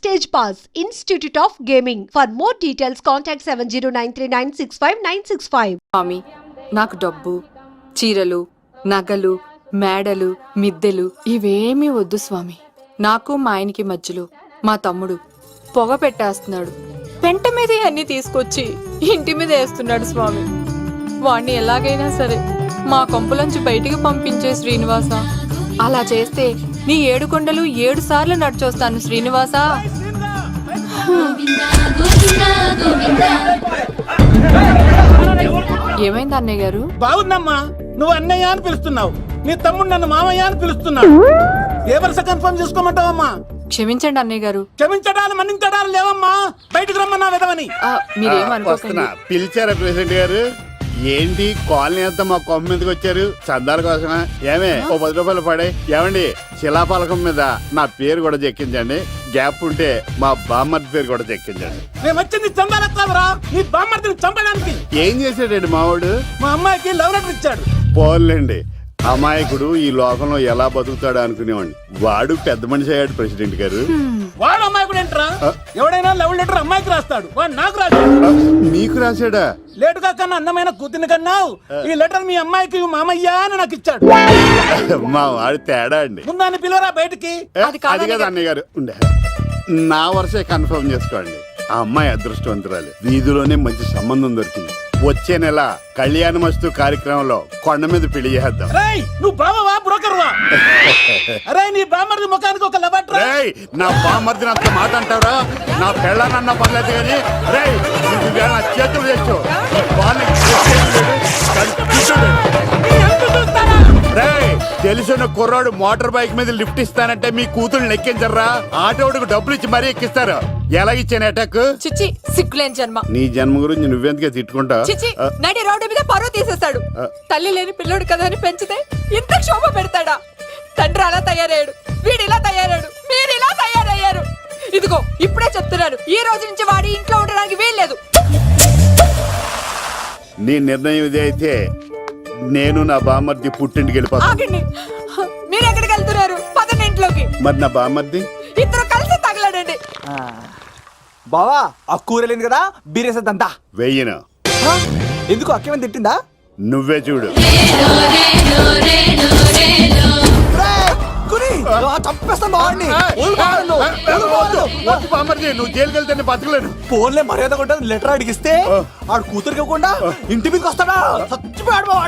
Stage Pass, Institute of Gaming. For more details, contact 7093965965. స్వామి, నాకు డబ్బు, చీరలు, నగలు, మేడలు, మిద్దెలు ఇవేమీ వద్దు స్వామి. నాకు మా ఆయనకి మధ్యలో మా తమ్ముడు పొగ పెట్టేస్తున్నాడు. పెంట మీద అన్ని తీసుకొచ్చి ఇంటి మీద వేస్తున్నాడు స్వామి. వాణ్ణి ఎలాగైనా సరే మా కొంపలోంచి బయటికి పంపించే శ్రీనివాస. అలా చేస్తే నీ 7 కొండలు 7 సార్లు నడిచొస్తాను శ్రీనివాస. ఏమైంది అన్నయ్య గారు? బాగుందమ్మా, నువ్వు అన్నయ్య అని పిలుస్తున్నావు, నీ తమ్ముడు నన్ను మామయ్య అని పిలుస్తున్నావు. ఏ వరుస కన్ఫర్మ్ చేసుకోమంటావమ్మా? క్షమించండి అన్నయ్య గారు. క్షమించడాలు మన్నించడాలు లేవమ్మా, బయటకు రమ్మన్నా విధవని. మీరేమనుకోకండి. పిలిచారా ప్రెసిడెంట్ గారు? ఏంటి కాలనీ అంతా మా కొమ్మ మీదకి వచ్చారు? చందాల కోసమా? ఏమే ఓ 10 రూపాయలు పడే. ఏమండి, శిలాపలకం మీద నా పేరు కూడా చెక్కించండి. గ్యాప్ ఉంటే మా బామ్మర్ది పేరు కూడా చెక్కించండి. మేము వచ్చింది చందాలకు కాదురా, నీ బామ్మర్దిని చంపడానికి. ఏం చేశాడండి మావాడు? మా అమ్మాయికి లవ్ లెటర్ ఇచ్చాడు. పోన్లేండి, అమాయకుడు ఈ లోకంలో ఎలా బతుకుతాడు అనుకునేవాడిని. వాడు పెద్ద మనిషి అయ్యాడు ప్రెసిడెంట్ గారు. వాడు అమ్మాయికుడు ఏంట్రా? ఎవడైనా లవ్ లెటర్ అమ్మాయికి రాస్తాడు, వాడు నాకు రాశాడు. మీకు రాశాడా? లేటుగా కన్నా అందమైన కూతుని కన్నావు, ఈ లెటర్ మీ అమ్మాయికి మామయ్య అని నాకు ఇచ్చాడు. మా వాడు తేడా అండి. ముందాన్ని పిలవరా బయటికి. అది కదా అన్నయ్య గారు. ఉండే నా వరుసే కన్ఫర్మ్ చేసుకోండి. ఆ అమ్మాయి అదృష్టవంతురాలు, వీధిలోనే మంచి సంబంధం దొరికింది. వచ్చే నెల కళ్యాణమస్తు కార్యక్రమంలో కొండ మీద పెళ్లి చేద్దాం. నువ్వు బావవా బ్రోకర్వా? అరే నీ బామ్మర్ది ముఖానికి ఒక లెటర్. నా బామ్మర్దిని అంత మాట అంటారా? నా పెళ్ళనన్న పర్లేదు కానీ నా చేతులు తెచ్చు. తెలిసిన కుర్రాడు మోటార్ బైక్ మీద లిఫ్ట్ ఇస్తానంటే మీ కూతురు ఎక్కించరా? ఆటోడికి డబ్బులు ఇచ్చి మరీ ఎక్కిస్తారు. ఎలా ఇచ్చాను అటాక్? చిచ్చి, సిగ్గులేని జన్మ. నీ జన్మ గురించి నువ్వెందుకే తిట్టుకుంటా? చిచ్చి, నడి రోడ్డు మీద పరువు తీసేస్తాడు. తల్లి లేని పిల్లోడు కదా అని పెంచితే ఇంత క్షోభ పెడతాడా? తండ్రి అలా తయారయ్యాడు, వీడు ఇలా తయారయ్యాడు, మీరు ఇలా తయారయ్యారు. ఇదిగో ఇప్పుడే చెప్తున్నాను, ఈ రోజు నుంచి వాడి ఇంట్లో ఉండడానికి వీల్లేదు. నీ నిర్ణయం ఇదే అయితే నేను నా బామ్మర్ది పుట్టింటికి వెళ్ళిపోతాను. ఆగండి, మీరు ఎక్కడికి వెళ్తున్నారు? పదండి ఇంట్లోకి. మరి నా బామ్మర్ది? ఇద్దరు కలిసి తగలడండి. బావా, ఆ కూరలేదు కదా, బీరేసేద్దంతా. వెయ్యను. ఎందుకు అక్కేమని తిట్టిందా? నువ్వే చూడు. నువ్వు జైలుకి వెళ్తే బతకలేను. ఫోన్లే మర్యాద కొట్టా లెటర్ అడిగిస్తే ఆడు కూతురికి ఇవ్వకుండా ఇంటి మీదకి వస్తాడా? చచ్చిపోయాడు బావా.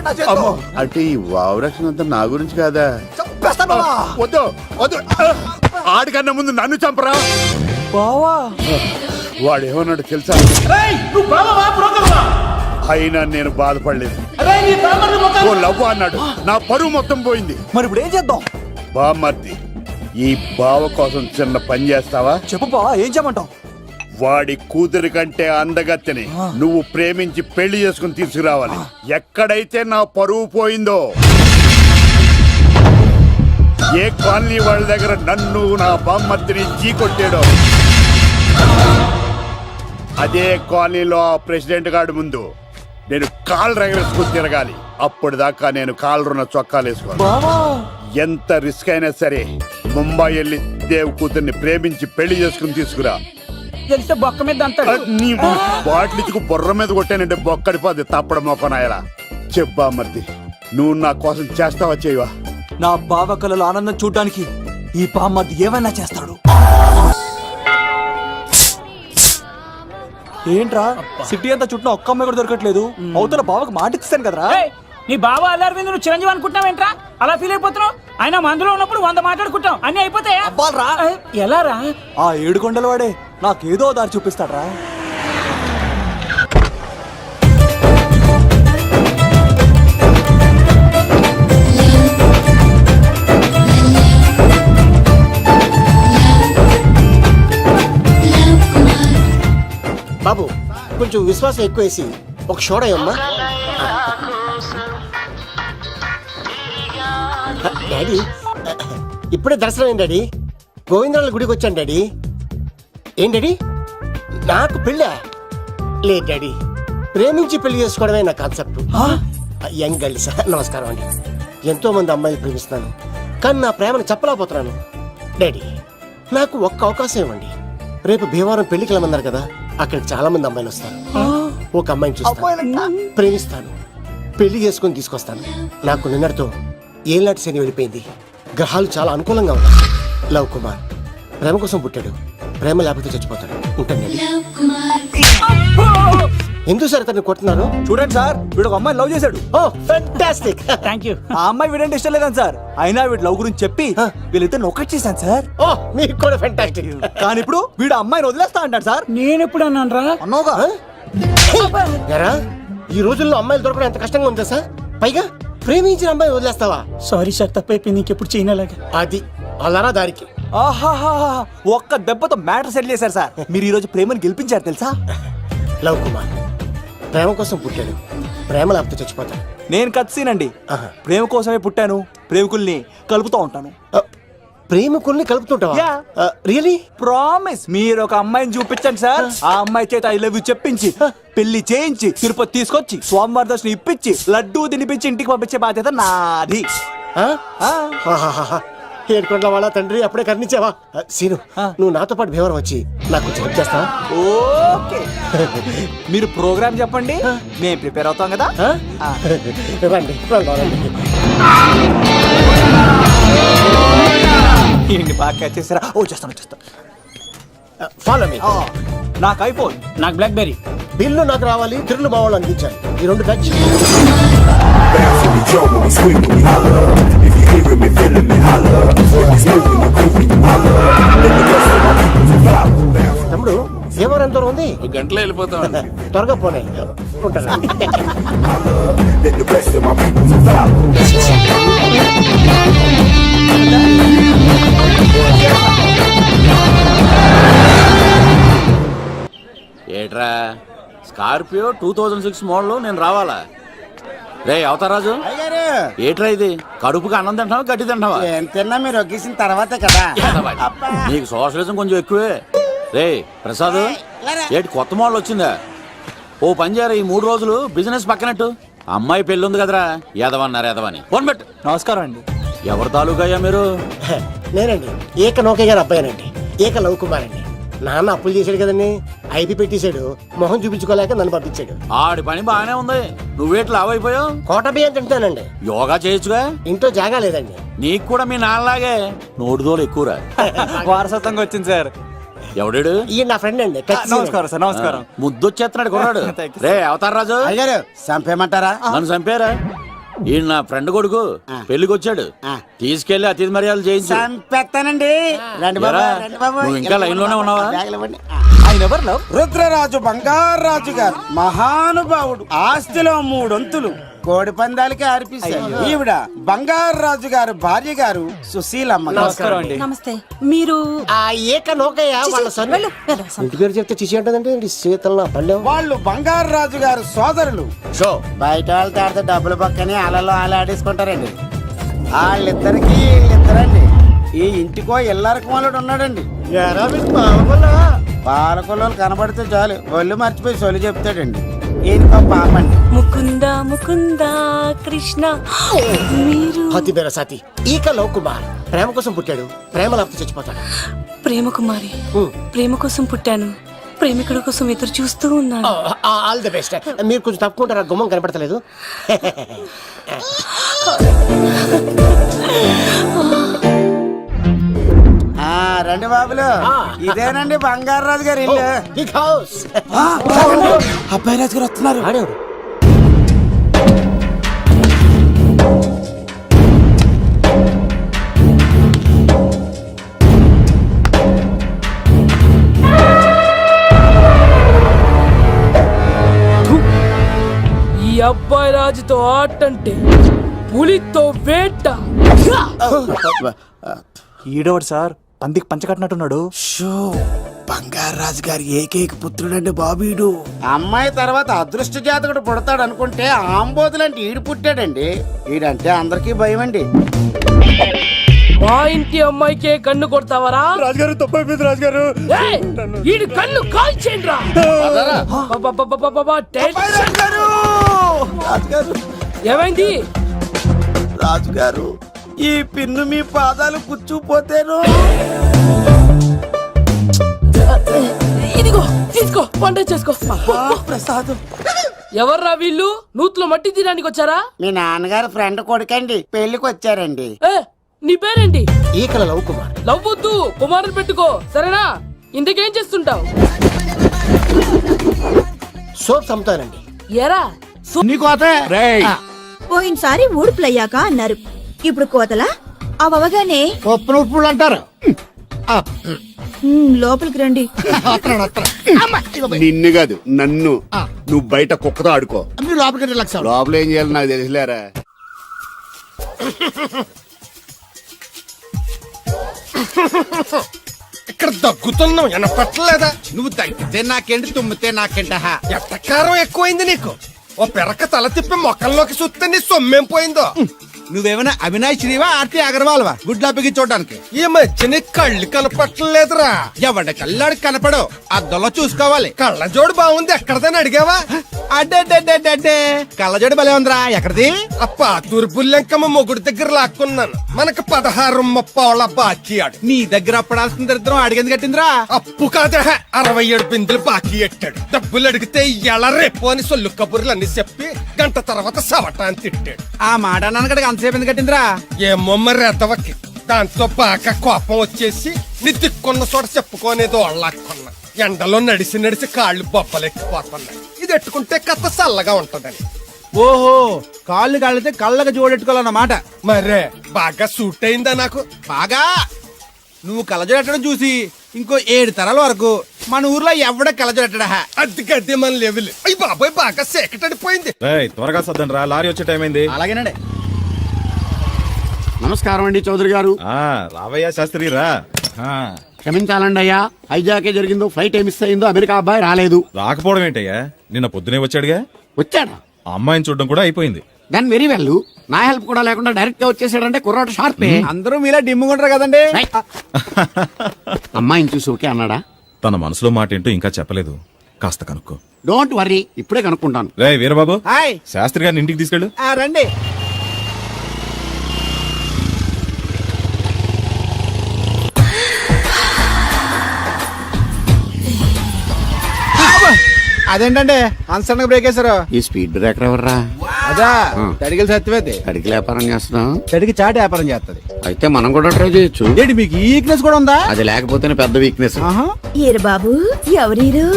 అంటే ఈ వావరక్షణ అంతా నా గురించి కాదా? చంపేస్తాను. వద్దు వద్దు, ఆడికన్నా ముందు నన్ను చంపరా బావా. వాడు ఏమన్నాడు తెలుసా? నువ్వు బావవా బ్రోకర్వా? అయినా నేను బాధపడలేదు. ఓ లవ్వ అన్నాడు, నా పరువు మొత్తం పోయింది. మరి ఇప్పుడు ఏం చేద్దాం? బామ్మర్ది, ఈ బావ కోసం చిన్న పని చేస్తావా? చెప్పు బావా, ఏం చేయమంటావు? వాడి కూతురి కంటే అందగత్తెని నువ్వు ప్రేమించి పెళ్లి చేసుకుని తీసుకురావాలి. ఎక్కడైతే నా పరువు పోయిందో, ఏ కాలనీ వాళ్ళ దగ్గర నన్ను నా బామ్మర్దిని చీకొట్టాడో, అదే కాలనీలో ఆ ప్రెసిడెంట్ గారి ముందు నేను కాళ్ళు రగరేసుకుని తిరగాలి. అప్పుడు దాకా నేను కాళ్ళరున్న చొక్కాలు వేసుకోవాలి. ఎంత రిస్క్ అయినా సరే ముంబై వెళ్ళి దేవ్ కూతుర్ని ప్రేమించి పెళ్లి చేసుకుని తీసుకురా. బొక్క మీద నీ బాటిల్ ఇచ్చుకు బుర్ర మీద కొట్టానంటే బొక్కడిపోద్ది. తప్పడం మొక్కనాయలా. చెప్పా మర్ది, నువ్వు నా కోసం చేస్తావా చేయవా? నా బావ కళలో ఆనందం చూడడానికి ఈ బామ్మది ఏమైనా చేస్తాడు. ఏంట్రా సిటీ అంతా చుట్టూ ఒక్క అమ్మాయి కూడా దొరకట్లేదు. అవుతున్న బావకు మాట ఇస్తాను కదరా. నీ బావ అల్లారి మీద నువ్వు చిరంజీవి అనుకుంటున్నావేంట్రా? అలా ఫీల్ అయిపోతున్నావు? ఆయన మందులో ఉన్నప్పుడు 100 మాట్లాడుకుంటాం, అన్ని అయిపోతాయా? ఎలా రా? ఆ 7 కొండల వాడే నాకేదో దారి చూపిస్తాడ్రా. బాబు, కొంచెం విశ్వాసం ఎక్కువేసి ఒక షోడయమ్మా. డాడీ, ఇప్పుడే దర్శనం ఏంటి డాడీ? గోవిందరాల గుడికి వచ్చాను డాడీ. ఏం డాడీ, నాకు పెళ్ళా? లేదు డాడీ, ప్రేమించి పెళ్లి చేసుకోవడమే నా కాన్సెప్ట్. యంగ్ గర్ల్స్, నమస్కారం అండి. ఎంతో మంది అమ్మాయిలు ప్రేమిస్తున్నాను, కానీ నా ప్రేమను చెప్పలేకపోతున్నాను. డాడీ, నాకు ఒక్క అవకాశం ఇవ్వండి. రేపు భీమవరం పెళ్లికి వెళ్ళమన్నారు కదా, అక్కడికి చాలా మంది అమ్మాయిలు వస్తారు. ఒక అమ్మాయిని చూస్తాను, ప్రేమిస్తాను, పెళ్లి చేసుకొని తీసుకొస్తాను. నాకు నిన్నటితో ఏళ్ళనాటి శని వెళ్ళిపోయింది. గ్రహాలు చాలా అనుకూలంగా ఉన్నాయి. లవ్ కుమార్ ప్రేమ కోసం పుట్టాడు, ప్రేమ లేకపోతే చచ్చిపోతాడు. ఉంటానండి. ఎందుకు సార్ తను కొడుతున్నారు? చూడండి సార్, వీడు ఒక అమ్మాయి లవ్ చేశాడు. Oh fantastic. Thank you. ఆ అమ్మాయి వీడంటే ఇష్టం లేదని సార్, అయినా వీడు లవ్ గురించి చెప్పి వీళ్ళిద్దరు ఒకటి చేశాను సార్. ఓ మీకు కూడా ఫెంటాస్టిక్. కానీ ఇప్పుడు వీడు అమ్మాయిని వదిలేస్తా అంటాడు సార్. నేను ఎప్పుడు అన్నాను రా? అన్నోగా ఎరా ఈ రోజుల్లో అమ్మాయిలు దొరకడం ఎంత కష్టంగా ఉందా సార్? పైగా ప్రేమించిన అమ్మాయి వదిలేస్తావా? సారీ సార్, తప్పైపోయింది. ఇంకెప్పుడు చేయనలాగా. అది అలారా దారికి. ఆహాహా, ఒక్క దెబ్బతో మ్యాటర్ సెటిల్ చేశారు సార్. మీరు ఈ రోజు ప్రేమను గెలిపించారు తెలుసా? లవ్ కుమార్ ప్రేమ కోసం పుట్టాడు, ప్రేమ లేకపోతే చచ్చిపోతాడు. నేను కత్సీనండి. ఆహా. ప్రేమ కోసమే పుట్టాను, ప్రేమికుల్ని కలుపుతూ ఉంటాను. ప్రేమికుల్ని కలుపుతుంటావా? Yeah. రియలీ? ప్రామిస్. మీరు ఒక అమ్మాయిని చూపించండి సార్, ఆ అమ్మాయి చేత ఐ లవ్ యూ చెప్పించి పెళ్లి చేయించి తిరుపతి తీసుకొచ్చి స్వామివారి దర్శనం ఇప్పించి లడ్డూ తినిపించి ఇంటికి పంపించే బాధ్యత నాది. ఏడుకొండల వాళ్ళ తండ్రి అప్పుడే కర్ణించావా? సీను నువ్వు నాతో పాటు భీవరం వచ్చి నాకు కొంచెం హెల్ప్ చేస్తావా? ఓకే. మీరు ప్రోగ్రామ్ చెప్పండి, మేము ప్రిపేర్ అవుతాం కదా. రండి రండి. ఏంటి బాగా క్యాచ్ చేస్తారా? ఓ చేస్తాను. Follow me. నాకు ఐఫోన్, నాకు బ్లాక్ బెర్రీ. బిల్లు నాకు రావాలి, తిరులు మా వాళ్ళు అందించాలి. ఈ రెండు టచ్. తమ్ముడు ఎవరు ఎంత దూరం ఉంది? గంటలో వెళ్ళిపోతాం. త్వరగా పోనీ. ఉంటాను. ఏట్రా స్కార్పియో 2006 మోడల్ నేను రావాలా? రే అవతారాజు, ఏట్రా ఇది? కడుపుకి అన్నం తింటావా గడ్డి తింటావా? తిన్నా మీరు ఒగ్గేసిన తర్వాతే కదా. నీకు సోషలిజం కొంచెం ఎక్కువే. రే ప్రసాద్, ఏటి కొత్త మోడల్ వచ్చిందా? ఓ పని చేయరా, ఈ 3 రోజులు బిజినెస్ పక్కనట్టు. అమ్మాయి పెళ్ళి ఉంది కదరా, ఎదవన్నారు ఎదవని ఫోన్ పెట్టు. నమస్కారం అండి. ఎవరి తాలూకయ్యా మీరు? నేనండి ఏక నౌకయ్య గారు అబ్బాయినండి, ఏక లవ్ కుమార్ అండి. నాన్న అప్పులు చేశాడు కదండి, ఐపీ పెట్టేశాడు, మొహం చూపించుకోలేక నన్ను పంపించాడు. ఆడి పని బాగానే ఉంది, నువ్వేట్లు లావైపోయావు. కోట బియ్యం తింటానండి. యోగా చేయొచ్చుగా. ఇంట్లో జాగా లేదండి. నీకు కూడా మీ నాన్నలాగే నోటిదోలు ఎక్కువరా. వారసత్వంగా వచ్చింది సార్. ఎవడాడు? ఈయన నా ఫ్రెండ్ అండి. నమస్కారం సార్. నమస్కారం. ముద్దొచ్చేస్తున్నాడు కొన్నాడు. Thank you, రే అవతార్ రాజు, అయ్యారు చంపేయమంటారా? నన్ను చంపారా? ఈయన నా ఫ్రెండ్ కొడుకు పెళ్లికి వచ్చాడు, తీసుకెళ్లి అతిథి మర్యాదలు చేయించు. చంపేస్తానండి. రండి బాబు, ఎరా, రండి బాబు. నువ్వు ఇంకా లైన్ లోనే ఉన్నావా? బ్యాగులు ఇవ్వండి. ఆయన ఎవరు లవ్? రుద్రరాజు బంగారాజు గారు మహానుభావుడు. ఆస్తిలో 3 వంతులు కోడి పందాలకి అర్పిస్తారు. ఈవిడ బంగారాజు గారు భార్య గారు సుశీలమ్మ. నమస్కారం అండి. నమస్తే. మీరు ఆ ఏక నౌకయ్య వాళ్ళ సన్. వెళ్ళు, వెళ్ళు, సన్. ఇంటి పేరు చెప్తే చిచి అంటదంటే శీతల పల్లెం. వాళ్ళు బంగారాజు గారు సోదరులు. షో బయట వాళ్ళతో ఆడితే డబ్బులు పక్కనే అలలో ఆడేసుకుంటారండి. వాళ్ళిద్దరికి వీళ్ళిద్దరండి. ఈ ఇంటికో ఇల్లరకం వాళ్ళడు ఉన్నాడండి. పాలకొల్లు కనబడితే చాలు ఒళ్ళు మర్చిపోయి సొలి చెప్తాడండి. ఈయనకో పాపండి. ముకుంద ముకుంద కృష్ణ. మీరు హతి బేర సాతి ఈక లవ్ కుమార్ ప్రేమ కోసం పుట్టాడు, ప్రేమ లేకపోతే చచ్చిపోతాడు. ప్రేమ కుమారి. ప్రేమ కోసం పుట్టాను, ప్రేమికుడు కోసం ఎదురు చూస్తూ ఉన్నాను. All the best. మీరు కొంచెం తప్పుకుంటారా? గుమ్మం కనపడతలేదు. రండి బాబులు, ఇదేనండి బంగారాజు గారి ఇల్లు. Big house. అబ్బాయి రాజు గారు వస్తున్నారు. ఆడేవాడు ఈ అబ్బాయి రాజుతో ఆటంటే పులితో వేట. ఈడోడు సార్, పందికి పంచకట్టినట్టున్నాడు. బంగారాజు గారి ఏకైక పుత్రుడండి బాబీడు. అమ్మాయి తర్వాత అదృష్ట జాతకుడు పుడతాడు అనుకుంటే ఆంబోతులంటే ఈడు పుట్టాడండి. ఈడంటే అందరికీ భయం అండి. మా ఇంటి అమ్మాయికే కన్ను కొడతావరా? రాజుగారు తప్పైపోయింది రాజుగారు. ఏయ్, ఈడు కన్ను కాల్చేయండి రా. రాజుగారు, ఏమైంది? రాజుగారు, ఈ పిన్ను మీ పాదాలు కూర్చుపోతేను. తీసుకో వంట చేసుకో. ప్రసాద్ ఎవర్రా వీళ్ళు? నూతులో మట్టి తీయడానికి వచ్చారా? మీ నాన్నగారు ఫ్రెండ్ కొడుకండి పెళ్లికి వచ్చారండి. ఏ, నీ పేరేంటి? ఈకల లవ్ కుమార్. లవ్వొద్దు, కుమారుని పెట్టుకో సరేనా? ఇంతకేం చేస్తుంటావు? సోప్స్ అమ్ముతానండి. ఎరా పోయినసారి ఊడుపులయ్యాక అన్నారు, ఇప్పుడు కోతలా? అవగానే పప్పులు అంటారు. లోపలికి రండి. నిన్ను కాదు నన్ను. నువ్వు బయట కుక్కతో ఆడుకో. మీరు లోపలికి రిలాక్స్ అవ్వండి. లోపల ఏం చేయాలి నాకు తెలిసిలేరా. ఇక్కడ దగ్గుతున్నావు వినపట్టలేదా? నువ్వు తగ్గితే నాకేంటి, తుమ్మితే నాకేంట? ఎట్టకారం ఎక్కువైంది నీకు. ఓ పెరక తల తిప్పి మొక్కల్లోకి చూస్తే నీ సొమ్మేం పోయిందో. నువ్వేమైనా అవినాష్ శ్రీవా, ఆర్తి అగర్వాల్వా గుడ్లాపికి చూడడానికి? ఈ మధ్య నీ కళ్ళు కనపట్టలేదురా. ఎవడ కళ్ళాడు కనపడవు, అద్దంలో చూసుకోవాలి. కళ్ళజోడు బాగుంది ఎక్కడదని అడిగావా? అడ్డే కళ్ళజోడు భలే ఉందిరా. ఎక్కడిది? అప్ప తూర్పుల్లెంకమ్మ మొగుడు దగ్గర లాక్కున్నాను. మనకు 16 బాకీ ఆడు. నీ దగ్గర అప్పడాల్సిన దరిద్రం అడిగింది కట్టిందిరా. అప్పు కాదే 67 బిందులు బాకీ ఎట్టాడు. డబ్బులు అడిగితే ఎలా రేపు అని సొల్లు కబుర్లు అన్ని చెప్పి గంట తర్వాత సవటాన్ని తిట్టాడు. ఆ మాట నాన్నగడికి అంతసేపు ఎందుకు కట్టిందిరా? ఏమో మరి ఎద్దవకి. దాంతో బాగా కోపం వచ్చేసి నీ దిక్కున్న చోట చెప్పుకోనేదో వాళ్ళకున్నా. ఎండలో నడిసి నడిసి కాళ్ళు బొబ్బలెక్కిపోతున్నాయి. ఇది ఎట్టుకుంటే కథ చల్లగా ఉంటదని. ఓహో, కాళ్ళు కాళ్ళతే కళ్ళగా జోడెట్టుకోవాలన్నమాట. మరే బాగా సూట్ అయిందా నాకు? బాగా. నువ్వు కళ్ళజోడెట్టడం చూసి ఇంకో 7 తరాల వరకు మన ఊర్లో ఎవడ కళ్ళజోడెట్టడా? అది గడ్డి మన లెవెల్. అయ్యి బాబాయ్ బాగా సేకటడిపోయింది. త్వరగా సర్దండి రా, లారీ వచ్చే టైం అయింది. అలాగేనండి. నమస్కారం అండి చౌదరి గారు. రావయ్యా శాస్త్రి రా. క్షమించాలండి అయ్యా, హైజాకే జరిగిందో, ఫ్లైట్ ఏ మిస్ అయిందో, అమెరికా అబ్బాయి రాలేదు. రాకపోవడం ఏంటయ్యా, నిన్న పొద్దునే వచ్చాడుగా. వచ్చాడా? ఆ అమ్మాయిని చూడడం కూడా అయిపోయింది. దాని వెరీ వెల్. నా హెల్ప్ కూడా లేకుండా డైరెక్ట్ గా వచ్చేసాడంటే కుర్రాడు షార్పే. అందరూ మీలా డిమ్ముకుంటారు కదండి. అమ్మాయిని చూసి ఓకే అన్నాడా? తన మనసులో మాట ఏంటో ఇంకా చెప్పలేదు, కాస్త కనుక్కో. డోంట్ వర్రీ, ఇప్పుడే కనుక్కుంటాను. రే వీరబాబు, హాయ్. శాస్త్రి గారిని ఇంటికి తీసుకెళ్ళు. రండి. అదేంటండి అన్సన్ బ్రేక్ వేశారు? ఈ స్పీడ్ బ్రేకర్ ఎవర్రా? అదా తడిగిలి సత్యవేతి. తడికి వ్యాపారం చేస్తున్నాం. తడికి చాటి వ్యాపారం చేస్తుంది. అయితే మనం కూడా ట్రై చేయొచ్చు. ఏంటి మీకు ఈ వీక్నెస్ కూడా ఉందా? అది లేకపోతేనే పెద్ద వీక్నెస్. ఈరు బాబు, ఎవరీరు?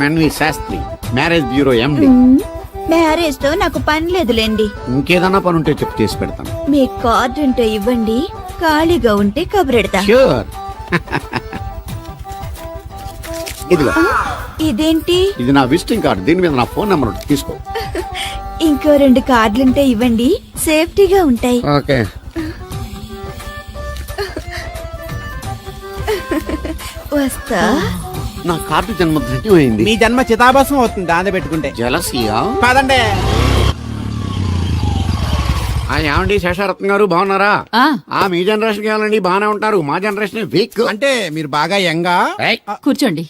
NV Sastry, marriage bureau MD. Marriage తో నాకు పని లేదులేండి. ఇంకేదన్నా పని ఉంటే చెప్పు, చేసి పెడతాను. మీ కార్డు ఉంటే ఇవ్వండి, ఖాళీగా ఉంటే కబురెడతా. ష్యూర్. ఇదిగో. ఇదేంటి? ఇది నా విజిటింగ్ కార్డు. దీని మీద నా ఫోన్ నెంబర్ ఉంటుంది, తీసుకో. ఇంకో 2 కార్డులుంటే ఇవ్వండి, సేఫ్టీగా ఉంటాయి. ఓకే. వస్తా. నా కార్డు జన్మ ధన్యమైంది. మీ జన్మ చితాభాసం అవుతుంది దాన్ని పెట్టుకుంటే. జలసియా కాదండి. ఏమండి శేషారత్న గారు, బాగున్నారా? మీ జనరేషన్ కావాలండి, బాగానే ఉంటారు. మా జనరేషన్ వీక్. అంటే మీరు బాగా యంగా. కూర్చోండి,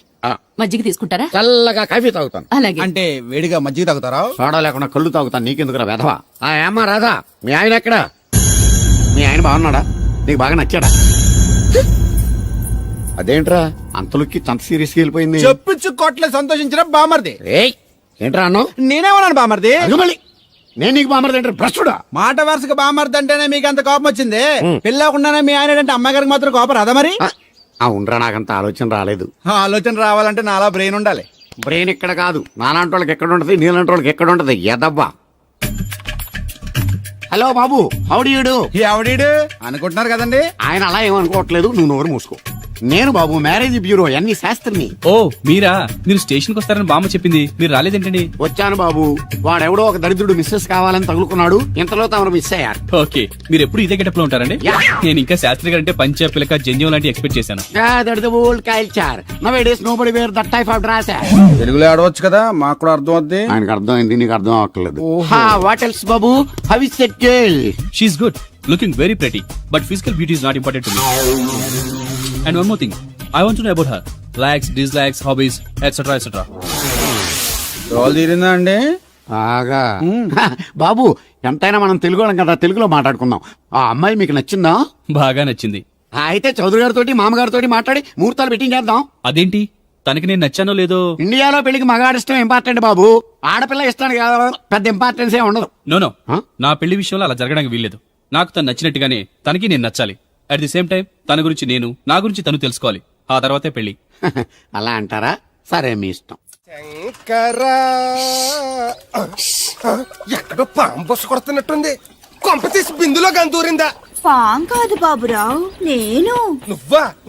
మజ్జిగ తీసుకుంటారా? చల్లగా కాఫీ తాగుతాను. అలాగే. అంటే వేడిగా మజ్జిగ తాగుతారా? సోడా లేకుండా కళ్ళు తాగుతాను. నీకెందుకురా వెధవా? ఏమ్మా రాధా, మీ ఆయన ఎక్కడా? మీ ఆయన బాగున్నాడా? నీకు బాగా నచ్చాడా? అదేంట్రా అంతలోకి అంత సీరియస్ గా వెళ్ళిపోయింది? చెప్పుచ్చు కొట్లే సంతోషించిన బామర్ది. ఏంట్రా అన్నావు? నేనేమన్నాను బామర్ది? మళ్ళీ నేను నీకు బామర్ది అంటే భ్రష్టుడా? మాట వరుసగా బామర్ది అంటేనే మీకు అంత కోపం వచ్చింది. పెళ్ళకుండానే మీ ఆయన అంటే అమ్మాయి గారికి మాత్రం కోపం రాదా మరి? అవునరా, నాకంత ఆలోచన రాలేదు. ఆలోచన రావాలంటే నాలా బ్రెయిన్ ఉండాలి. బ్రెయిన్ ఇక్కడ కాదు, నాలాంటి వాళ్ళకి ఎక్కడ ఉంటది, నీలాంటి వాళ్ళకి ఎక్కడ ఉంటది. ఎదవ్వా. హలో బాబు, హౌడీయుడు అనుకుంటున్నారు కదండి. ఆయన అలా ఏమనుకోవట్లేదు, నువ్వు నోరు మూసుకో. నేను బాబు మ్యారేజ్ బ్యూరో ఎన్ని శాస్త్రిని. ఓ మీరా? మీరు స్టేషన్ కి వస్తారని బామ్మ చెప్పింది, మీరు రాలేదేంటండి? వచ్చాను బాబు. వాడెవడో ఒక దరిద్రుడు మిస్సెస్ కావాలని తగులుకున్నాడు. ఇంతలో తమరు మిస్ అయ్యారు. ఓకే, మీరు ఎప్పుడు ఇదే గెటప్ లో ఉంటారండి? నేను ఇంకా శాస్త్రి గారు అంటే పంచ పిలక జంజం లాంటి ఎక్స్పెక్ట్ చేశాను. తెలుగులో ఆడవచ్చు కదా, మాకు కూడా అర్థం అవుద్ది. ఆయనకు అర్థం అయింది, నీకు అర్థం అవ్వట్లేదు. వాట్ ఎల్స్ బాబు? How is that girl? She is good, looking very pretty, but physical beauty is not important to me. And one more thing, I want to know about her likes, dislikes, hobbies, etc. etc. Role తీరిందా అండి? బాగా. బాబు ఎంతైనా మనం తెలుగు వాళ్ళం కదా, తెలుగులో మాట్లాడుకుందాం. ఆ అమ్మాయి మీకు నచ్చిందా? బాగా నచ్చింది. అయితే చౌదరి గారితో మామగారితో మాట్లాడి ముహూర్తాలు పెట్టించేద్దాం. అదేంటి తనకి నేను నచ్చానో లేదో. ఇండియాలో పెళ్లికి మగాడిష్టం ఇంపార్టెంట్ బాబు, ఆడపిల్ల ఇష్టానికి పెద్ద ఇంపార్టెన్స్ ఏ ఉండదు. నో నా పెళ్లి విషయంలో అలా జరగడానికి వీల్లేదు. నాకు తను నచ్చినట్టుగానే తనకి నేను నచ్చాలి. అట్ ది సేమ్ టైం తన గురించి నేను, నా గురించి తను తెలుసుకోవాలి. ఆ తర్వాతే పెళ్లి. అలా అంటారా? సరే మీ ఇష్టం. ఎక్కడో పాము బొస్సు కొడుతున్నట్టుంది. కొంప తీసి బిందులో గందూరిందా? పాం కాదు బాబురావు, నేను.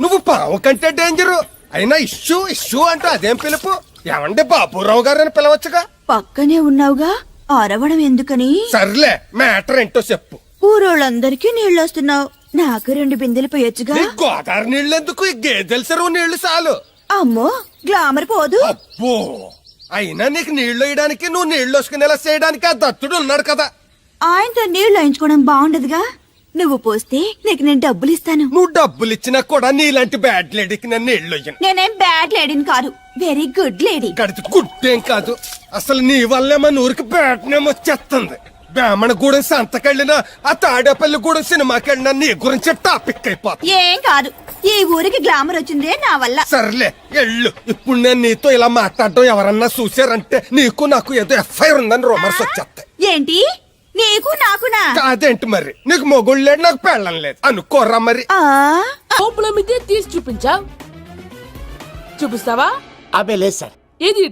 నువ్వు పాము కంటే డేంజరు. అయినా ఇష్యూ అంటూ అదేం పిలుపు? ఏమండి బాబురావు గారు అని పిలవచ్చుగా. పక్కనే ఉన్నావుగా, అరవడం ఎందుకని? సర్లే, మ్యాటర్ ఏంటో చెప్పు. ఊరోళ్ళందరికీ నీళ్ళొస్తున్నావు, నాకు 2 బిందెలు పోయొచ్చుగా. నీ గోదావరి నీళ్ళు ఎందుకు? ఈ గేదెల చెరువు నీళ్లు చాలు. అమ్మో, గ్లామర్ పోదు. అబ్బో, అయినా నీకు నీళ్లు వేయడానికి, నువ్వు నీళ్లు వసుకునేలా చేయడానికి ఆ దత్తుడు ఉన్నాడు కదా. ఆయనతో నీళ్లు వేయించుకోవడం బాగుండదుగా. నువ్వు పోస్తే నీకు నేను డబ్బులు ఇస్తాను. నువ్వు డబ్బులు ఇచ్చినా కూడా నీలాంటి బ్యాడ్ లేడీకి నేను నీళ్లు వేయను. నేనేం బ్యాడ్ లేడీని కాదు, వెరీ గుడ్ లేడీ. గడిచి గుడ్డేం కాదు. అసలు నీ వల్లే మన ఊరికి బ్యాడ్ నేమ్ వచ్చేస్తుంది. బ్రాహ్మణగూడెం సంతకెళ్ళినా, ఆ తాడేపల్లిగూడెం సినిమాకెళ్ళినా నీ గురించి టాపిక్ అయిపోతుంది. ఏం కాదు, ఈ ఊరికి గ్లామర్ వచ్చిందే నా వల్ల. సర్లే ఎళ్ళు. ఇప్పుడు నేను నీతో ఇలా మాట్లాడడం ఎవరన్నా చూసారంటే నీకు నాకు ఏదో ఎఫ్ఐఆర్ ఉందని రూమర్స్ వచ్చేస్తాయి. ఏంటి? నీకు నాకునా? కాదేంటి మరి? నీకు మొగుడు లేడు, నాకు పెళ్ళం లేదు అనుకోరా మరి. లోపల మీద తీసి చూపించా, చూపిస్తావా? అబ్బే లేదు సార్. ఏది?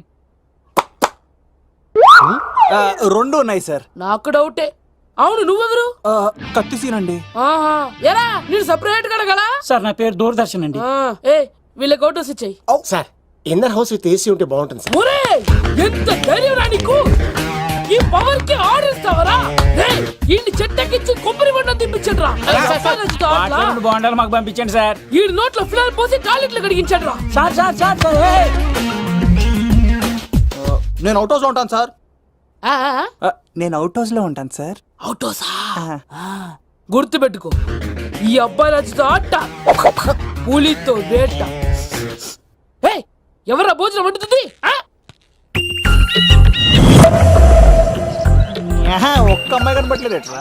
2 ఉన్నాయి సార్. నాకు డౌటే. అవును, నువ్వెవరు? కత్తి సీన్ అండి. ఆహా, ఎరా నేను సపరేట్ కడగలా? సార్ నా పేరు దూరదర్శన్ అండి. ఏ వీళ్ళ ఫోటోస్ ఇచ్చాయి. Sir, inner house with AC ఉంటే బాగుంటుంది సార్. ఒరే, ఎంత ధైర్యం రా నీకు! ఈ పవర్ కి ఆడిస్తావరా? ఈ చెట్టెక్కించి కొబ్బరి బండ తిప్పించండి రా. బాగుండాలి, మాకు పంపించండి సార్. ఈ నోట్లో ఫినాల్ పోసి టాయిలెట్లు కడిగించండి రా. సార్ నేను అవుట్ హౌస్ లో ఉంటాను సార్. నేను అవుట్ హౌస్ లో ఉంటాను సార్. అవుటోసా? గుర్తు పెట్టుకో, ఈ అబ్బాయి రచిత ఆట పులితో వేట. ఎవరా భోజనం వండుతుంది? ఒక్క అమ్మాయి కనబట్టలేదు ఎట్లా?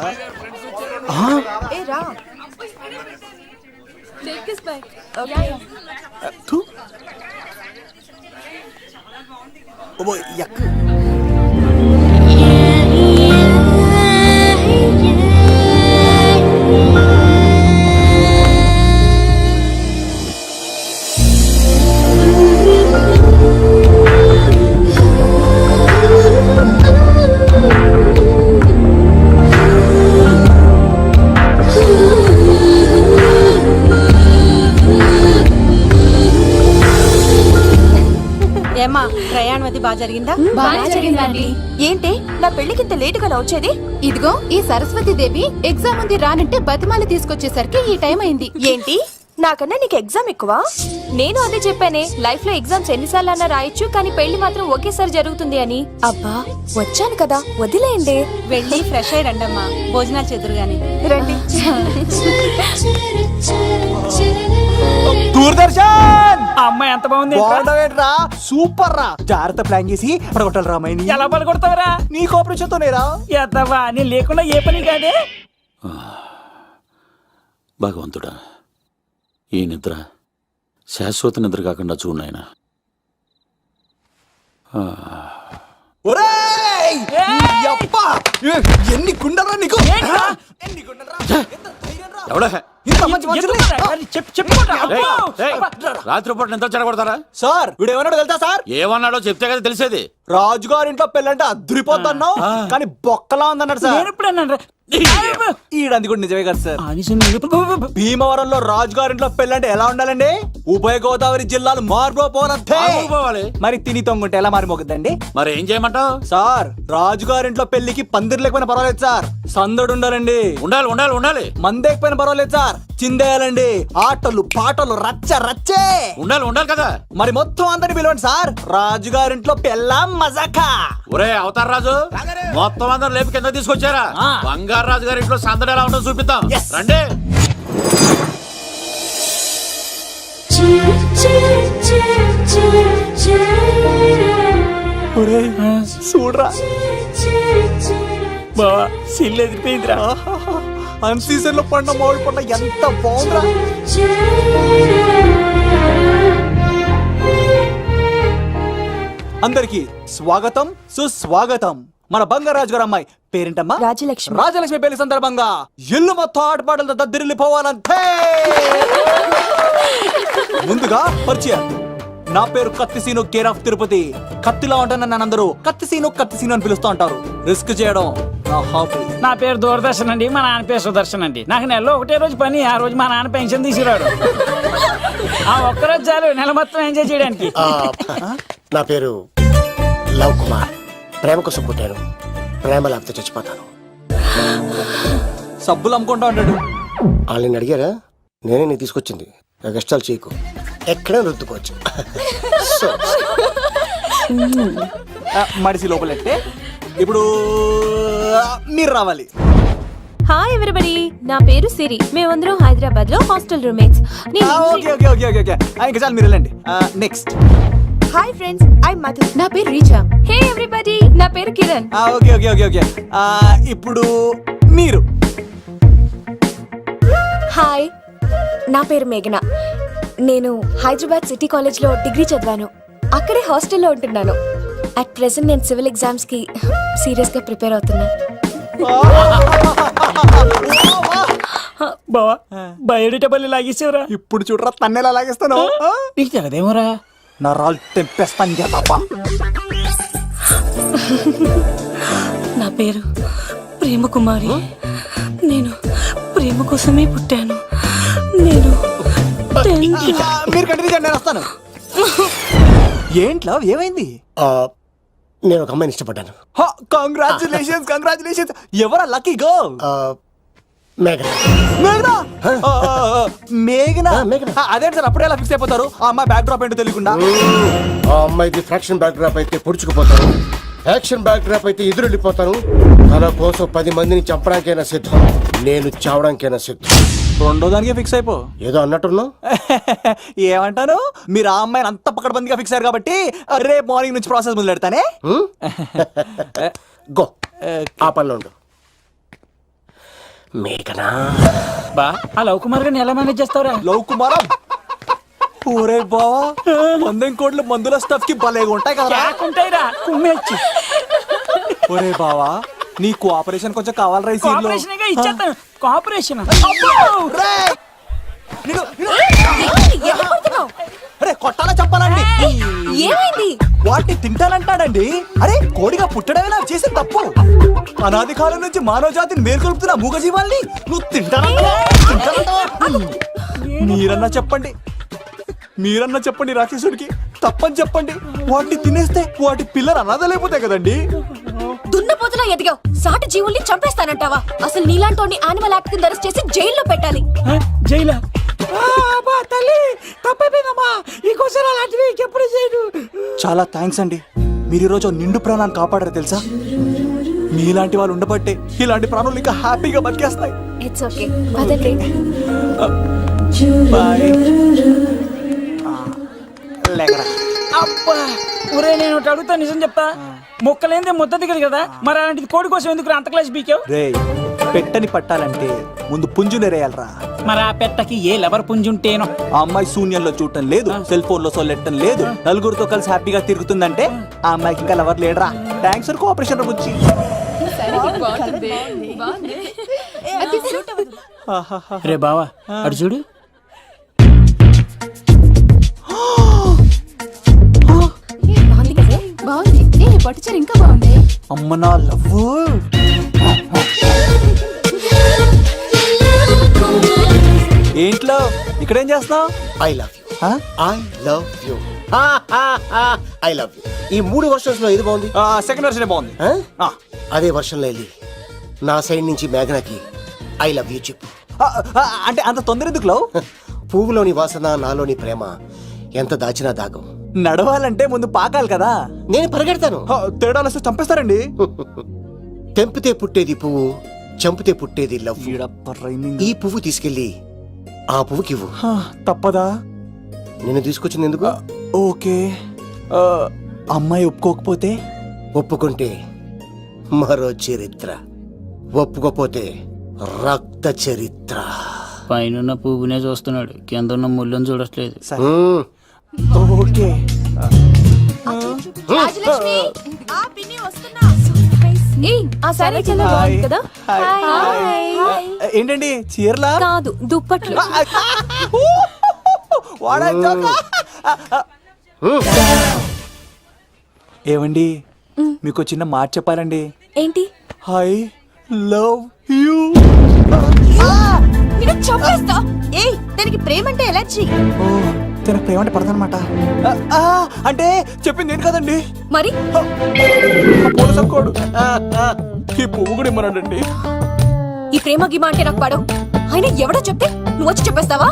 ఏమా, ప్రయాణం అది బాగా జరిగిందా? బాగా జరిగిందండి. ఏంటి నా పెళ్లికి ఇంత లేటుగా వచ్చేది? ఇదిగో ఈ సరస్వతి దేవి ఎగ్జామ్ ఉంది రానంటే బతిమాలి తీసుకొచ్చేసరికి ఈ టైం అయింది. ఏంటి, నాకన్నా నీకు ఎగ్జామ్ ఎక్కువ? నేను అదే చెప్పానే, లైఫ్ లో ఎగ్జామ్స్ ఎన్నిసార్లు అన్నా రాయొచ్చు, కానీ పెళ్లి మాత్రం ఒకేసారి జరుగుతుంది అని. అబ్బా, వచ్చాను కదా, వదిలేయండి. వెళ్ళి ఫ్రెష్ అయ్యి రండమ్మా, భోజనాలు చెదురు గాని. రండి. దూరదర్శన్ అమ్మాయి ఎంత బాగుంది! సూపర్ రా. జాగ్రత్త ప్లాన్ చేసి పడగొట్టాలి రామాయణి. ఎలా పడగొడతావరా? నీ కోపరేషన్తోనేరా. ఎద్దవా, నేను లేకుండా ఏ పని కాదే. భగవంతుడా, ఈ నిద్ర శాశ్వత నిద్ర కాకుండా చూడాయన. ఎన్ని గుండెలరా నీకు! ఎవడా రాత్రిపూట నిద్ర చెడగొడతారా? సార్ వీడు ఏమన్నాడు తెలుసా సార్? ఏమన్నాడో చెప్తే కదా తెలిసేది. రాజుగారింట్లో పెళ్ళంటే అద్దరిపోతున్నావు, కానీ బొక్కలా ఉందన్నాడు సార్. ఈడంది కూడా నిజమే కదా సార్. భీమవరంలో రాజుగారింట్లో పెళ్ళంటే ఎలా ఉండాలండి? ఉభయ గోదావరి జిల్లాలు మారిపోవాలి. మరి తిని తొంగుంటే ఎలా మారిపోతుందండి? మరి ఏం చేయమంటావు? సార్ రాజుగారింట్లో పెళ్లికి పందిరి లేకపోయినా పర్వాలేదు సార్, సందడు ఉండాలండి. ఉండాలి ఉండాలి ఉండాలి. మందేకపోయినా పర్వాలేదు సార్, చిందేయాలండి. ఆటలు పాటలు రచ్చ రచ్చే ఉండాలి ఉండాలి కదా. మరి మొత్తం అందరిని పిలవండి సార్, రాజుగారింట్లో పెళ్ళాం మజాకా. ఒరే అవతార్ రాజు, మొత్తం అందరు లేపు కింద తీసుకొచ్చారా? బంగారు రాజు గారి ఇంట్లో సందడి ఎలా ఉంటుందో చూపిద్దాం రండి. చూడరా బావా, సిల్ ఎదిరిపోయిందిరా. అన్ సీజన్ లో పడిన మామిడి పంట ఎంత బాగుందిరా. అందరికి స్వాగతం సుస్వాగతం. మన బంగారాజు గారు అమ్మాయి పేరేంటమ్మా? రాజలక్ష్మి. రాజలక్ష్మి పెళ్లి సందర్భంగా ఇల్లు మొత్తం ఆటపాటలతో దద్దరిల్లిపోవాలంతే. ముందుగా పరిచయం. నా పేరు కత్తిసీను, కేర్ ఆఫ్ తిరుపతి. కత్తిలా ఉంటాను నన్ను అందరూ కత్తిసీను అని పిలుస్తూ ఉంటారు. రిస్క్ చేయడం నా హాబీ. నా పేరు దూరదర్శన్ అండి, మా నాన్న పేరు సుదర్శన్ అండి. నాకు నెలలో ఒకటే రోజు పని, ఆ రోజు మా నాన్న పెన్షన్ తీసుకురాడు. ఆ ఒక్కరోజు చాలు నెల మొత్తం ఎంజాయ్ చేయడానికి. నా పేరు లవ్ కుమార్. ప్రేమ కోసం పుట్టాను, ప్రేమ లేకపోతే చచ్చిపోతాను. సబ్బులు అమ్ముకుంటా ఉంటాడు. వాళ్ళని అడిగారా? నేనే నీకు తీసుకొచ్చింది. కష్టాలు చేయకు, ఎక్కడ రుద్దుకోవచ్చు. మడిసి లోపలెట్టే. ఇప్పుడు మీరు రావాలి. హాయ్ ఎవరిబడి, నా పేరు సిరి. మేమందరం హైదరాబాద్ లో hostel roommates. Okay okay okay okay okay ఇంకా చాలు, మీరు వెళ్ళండి. Next. Hi friends, I Madhu. నా పేరు రీచా. హే ఎవ్రీబడి, నా పేరు Kiran. Okay okay okay okay ఇప్పుడు మీరు. హాయ్, నా పేరు మేఘన. నేను హైదరాబాద్ సిటీ కాలేజ్ లో డిగ్రీ చదివాను. అక్కడే హాస్టల్లో ఉంటున్నాను. అట్ ప్రెసెంట్ నేను సివిల్ ఎగ్జామ్స్ కి సీరియస్ గా ప్రిపేర్ అవుతున్నా. బావా బయోడేటా పల్లి లాగేసేవరా? ఇప్పుడు చూడరా తన్నేలా లాగేస్తాను. నీకు తెగదేమోరా? నా రాళ్ళు తెంపేస్తాను తప్ప. నా పేరు ప్రేమ కుమారి. నేను ప్రేమ కోసమే పుట్టాను. నేను మీరు కంటిన్యూ చేయండి, నేను వస్తాను. ఏంట్లో ఏమైంది? నేను ఒక అమ్మాయిని ఇష్టపడ్డాను. Congratulations congratulations. ఎవరా లక్కీ గర్ల్? మేఘన. మేఘనా? మేఘనా? మేఘన. అదేంటి సార్ అప్పుడే ఎలా ఫిక్స్ అయిపోతారు? ఆ అమ్మాయి బ్యాక్ డ్రాప్ ఏంటో తెలియకుండా. ఆ అమ్మాయిది ఫ్రాక్షన్ బ్యాక్ డ్రాప్ అయితే పొడుచుకుపోతాను, యాక్షన్ బ్యాక్ డ్రాప్ అయితే ఎదురెళ్ళిపోతాను. తన కోసం 10 మందిని చంపడానికైనా సిద్ధం, నేను చావడానికైనా సిద్ధం. రెండో దానికే ఫిక్స్ అయిపో. ఏదో అన్నట్టున్నావు. ఏమంటాను? మీరు ఆ అమ్మాయిని అంత పకడ్బందీగా ఫిక్స్ అయ్యారు కాబట్టి రేపు మార్నింగ్ నుంచి ప్రాసెస్ మొదలు పెడతానే. గో, ఆ పనిలో ఉండు. మేఘనా. బా ఆ లవ్ కుమార్ గారిని ఎలా మేనేజ్ చేస్తావురా? లవ్ కుమారా? ఊరే బావా, 100 కోట్ల మందుల స్టఫ్ కి భలేగా ఉంటాయి కదా. ఉంటాయిరా కుమ్మేచ్చి. ఒరే బావా, నీ కోఆపరేషన్ కొంచెం కావాలి రైస్. కోఆపరేషన్ గా ఇచ్చేస్తాను. కోఆపరేషన్ అరే కొట్టాలా చెప్పాలండి? ఏమైంది? వాటిని తింటానంటాడండి. అరే కోడిగా పుట్టడమే నాకు చేసిన తప్పు. అనాది కాలం నుంచి మానవ జాతిని మేల్కొల్పుతున్న మూగజీవాల్ని నువ్వు తింటానంటా? మీరన్నా చెప్పండి, మీరన్నా చెప్పండి రాక్షసుడికి. తప్పని చెప్పండి. వాటిని తినేస్తే వాటి పిల్లలు అనాథలైపోతాయి కదండి. దున్నపోతులా ఎదిగావు, సాటి జీవుల్ని చంపేస్తానంటావా? అసలు నీలాంటి యానిమల్ యాక్ట్ కింద అరెస్ట్ చేసి జైల్లో పెట్టాలి. జైలా? తల్లి తప్పైపోయిందమ్మా, ఇంకోసారి అలాంటివి ఎప్పుడు చేయడు. చాలా థ్యాంక్స్ అండి, మీరు ఈరోజు నిండు ప్రాణాన్ని కాపాడారు తెలుసా. మీలాంటి వాళ్ళు ఉండబట్టే ఇలాంటి ప్రాణులు ఇంకా హ్యాపీగా బతికేస్తాయి. ఇట్స్ ఓకే, పదండి. బాయ్. లేకరా. అబ్బా ఒరే, నేను ఒకటి అడుగుతా, నిజం చెప్తా. మొక్కలేందే ముద్ద దిగదు కదా, మరి అలాంటిది కోడి కోసం ఎందుకు అంత క్లాస్ బీకావు? రే, పెట్టని పట్టాలంటే ముందు పుంజు నెరేయాలరా. మరి ఆ పెట్టకి ఏ లవర్ పుంజుంటేనో. ఆ అమ్మాయి శూన్యంలో చూడటం లేదు, సెల్ ఫోన్ లో సొల్లెట్టడం లేదు, నలుగురితో కలిసి హ్యాపీగా తిరుగుతుందంటే ఆ అమ్మాయికి ఇంకా లవర్ లేడరా. థ్యాంక్స్ ఫర్ కోఆపరేషన్ గురించి. రే బావా అడు చూడు. బాగుంది, పట్టుచారు ఇంకా బాగుంది. అమ్మ నా లవ్. ఏంట్లో ఇక్కడేం చేస్తున్నావు? I love you. I love you. I love you. ఈ 3 వర్షన్స్ లో ఏది బాగుంది? సెకండ్ వర్షన్ బాగుంది. అదే వర్షంలో వెళ్ళి నా సైడ్ నుంచి మేఘనకి ఐ లవ్ యూ చెప్పు. అంటే అంత తొందర ఎందుకు లవ్? పువ్వులోని వాసన, నాలోని ప్రేమ ఎంత దాచినా దాగం. నడవాలంటే ముందు పాకాలి కదా. నేను పరిగెడతాను. తేడాలు వస్తే చంపేస్తారండి. తెంపితే పుట్టేది పువ్వు, చంపితే పుట్టేది లవ్. ఈ పువ్వు తీసుకెళ్ళి ఆ పువ్వుకి ఇవ్వు. తప్పదా? నిన్ను తీసుకొచ్చింది ఎందుకు? ఓకే. అమ్మాయి ఒప్పుకోకపోతే? ఒప్పుకుంటే మరో చరిత్ర, ఒప్పుకోపోతే రక్త చరిత్ర. పైన పువ్వునే చూస్తున్నాడు, కింద ఉన్న ముళ్ళని చూడట్లేదు. ఓకే. రాజలక్ష్మి ఏయ్, ఆ సారీ చాలా బాగుంది కదా. హాయ్. ఏంటండి చీరలా కాదు, దుప్పట్లు. వాడా జోకా? ఏమండి మీకు చిన్న మాట చెప్పాలండి. ఏంటి? I love you. నిన్ను చంపేస్తా. ఏయ్, దానికి ప్రేమ అంటే ఎలర్జీ. ఓ తన ప్రేమ అంటే పడదనమాట. అంటే చెప్పింది ఏంటి కదండి. మరి పోలసంకోడు ఈ పువ్వు కూడా ఇమ్మన్నాడండి. ఈ ప్రేమ గిమ అంటే నాకు పడవు. అయినా ఎవడో చెప్తే నువ్వు వచ్చి చెప్పేస్తావా?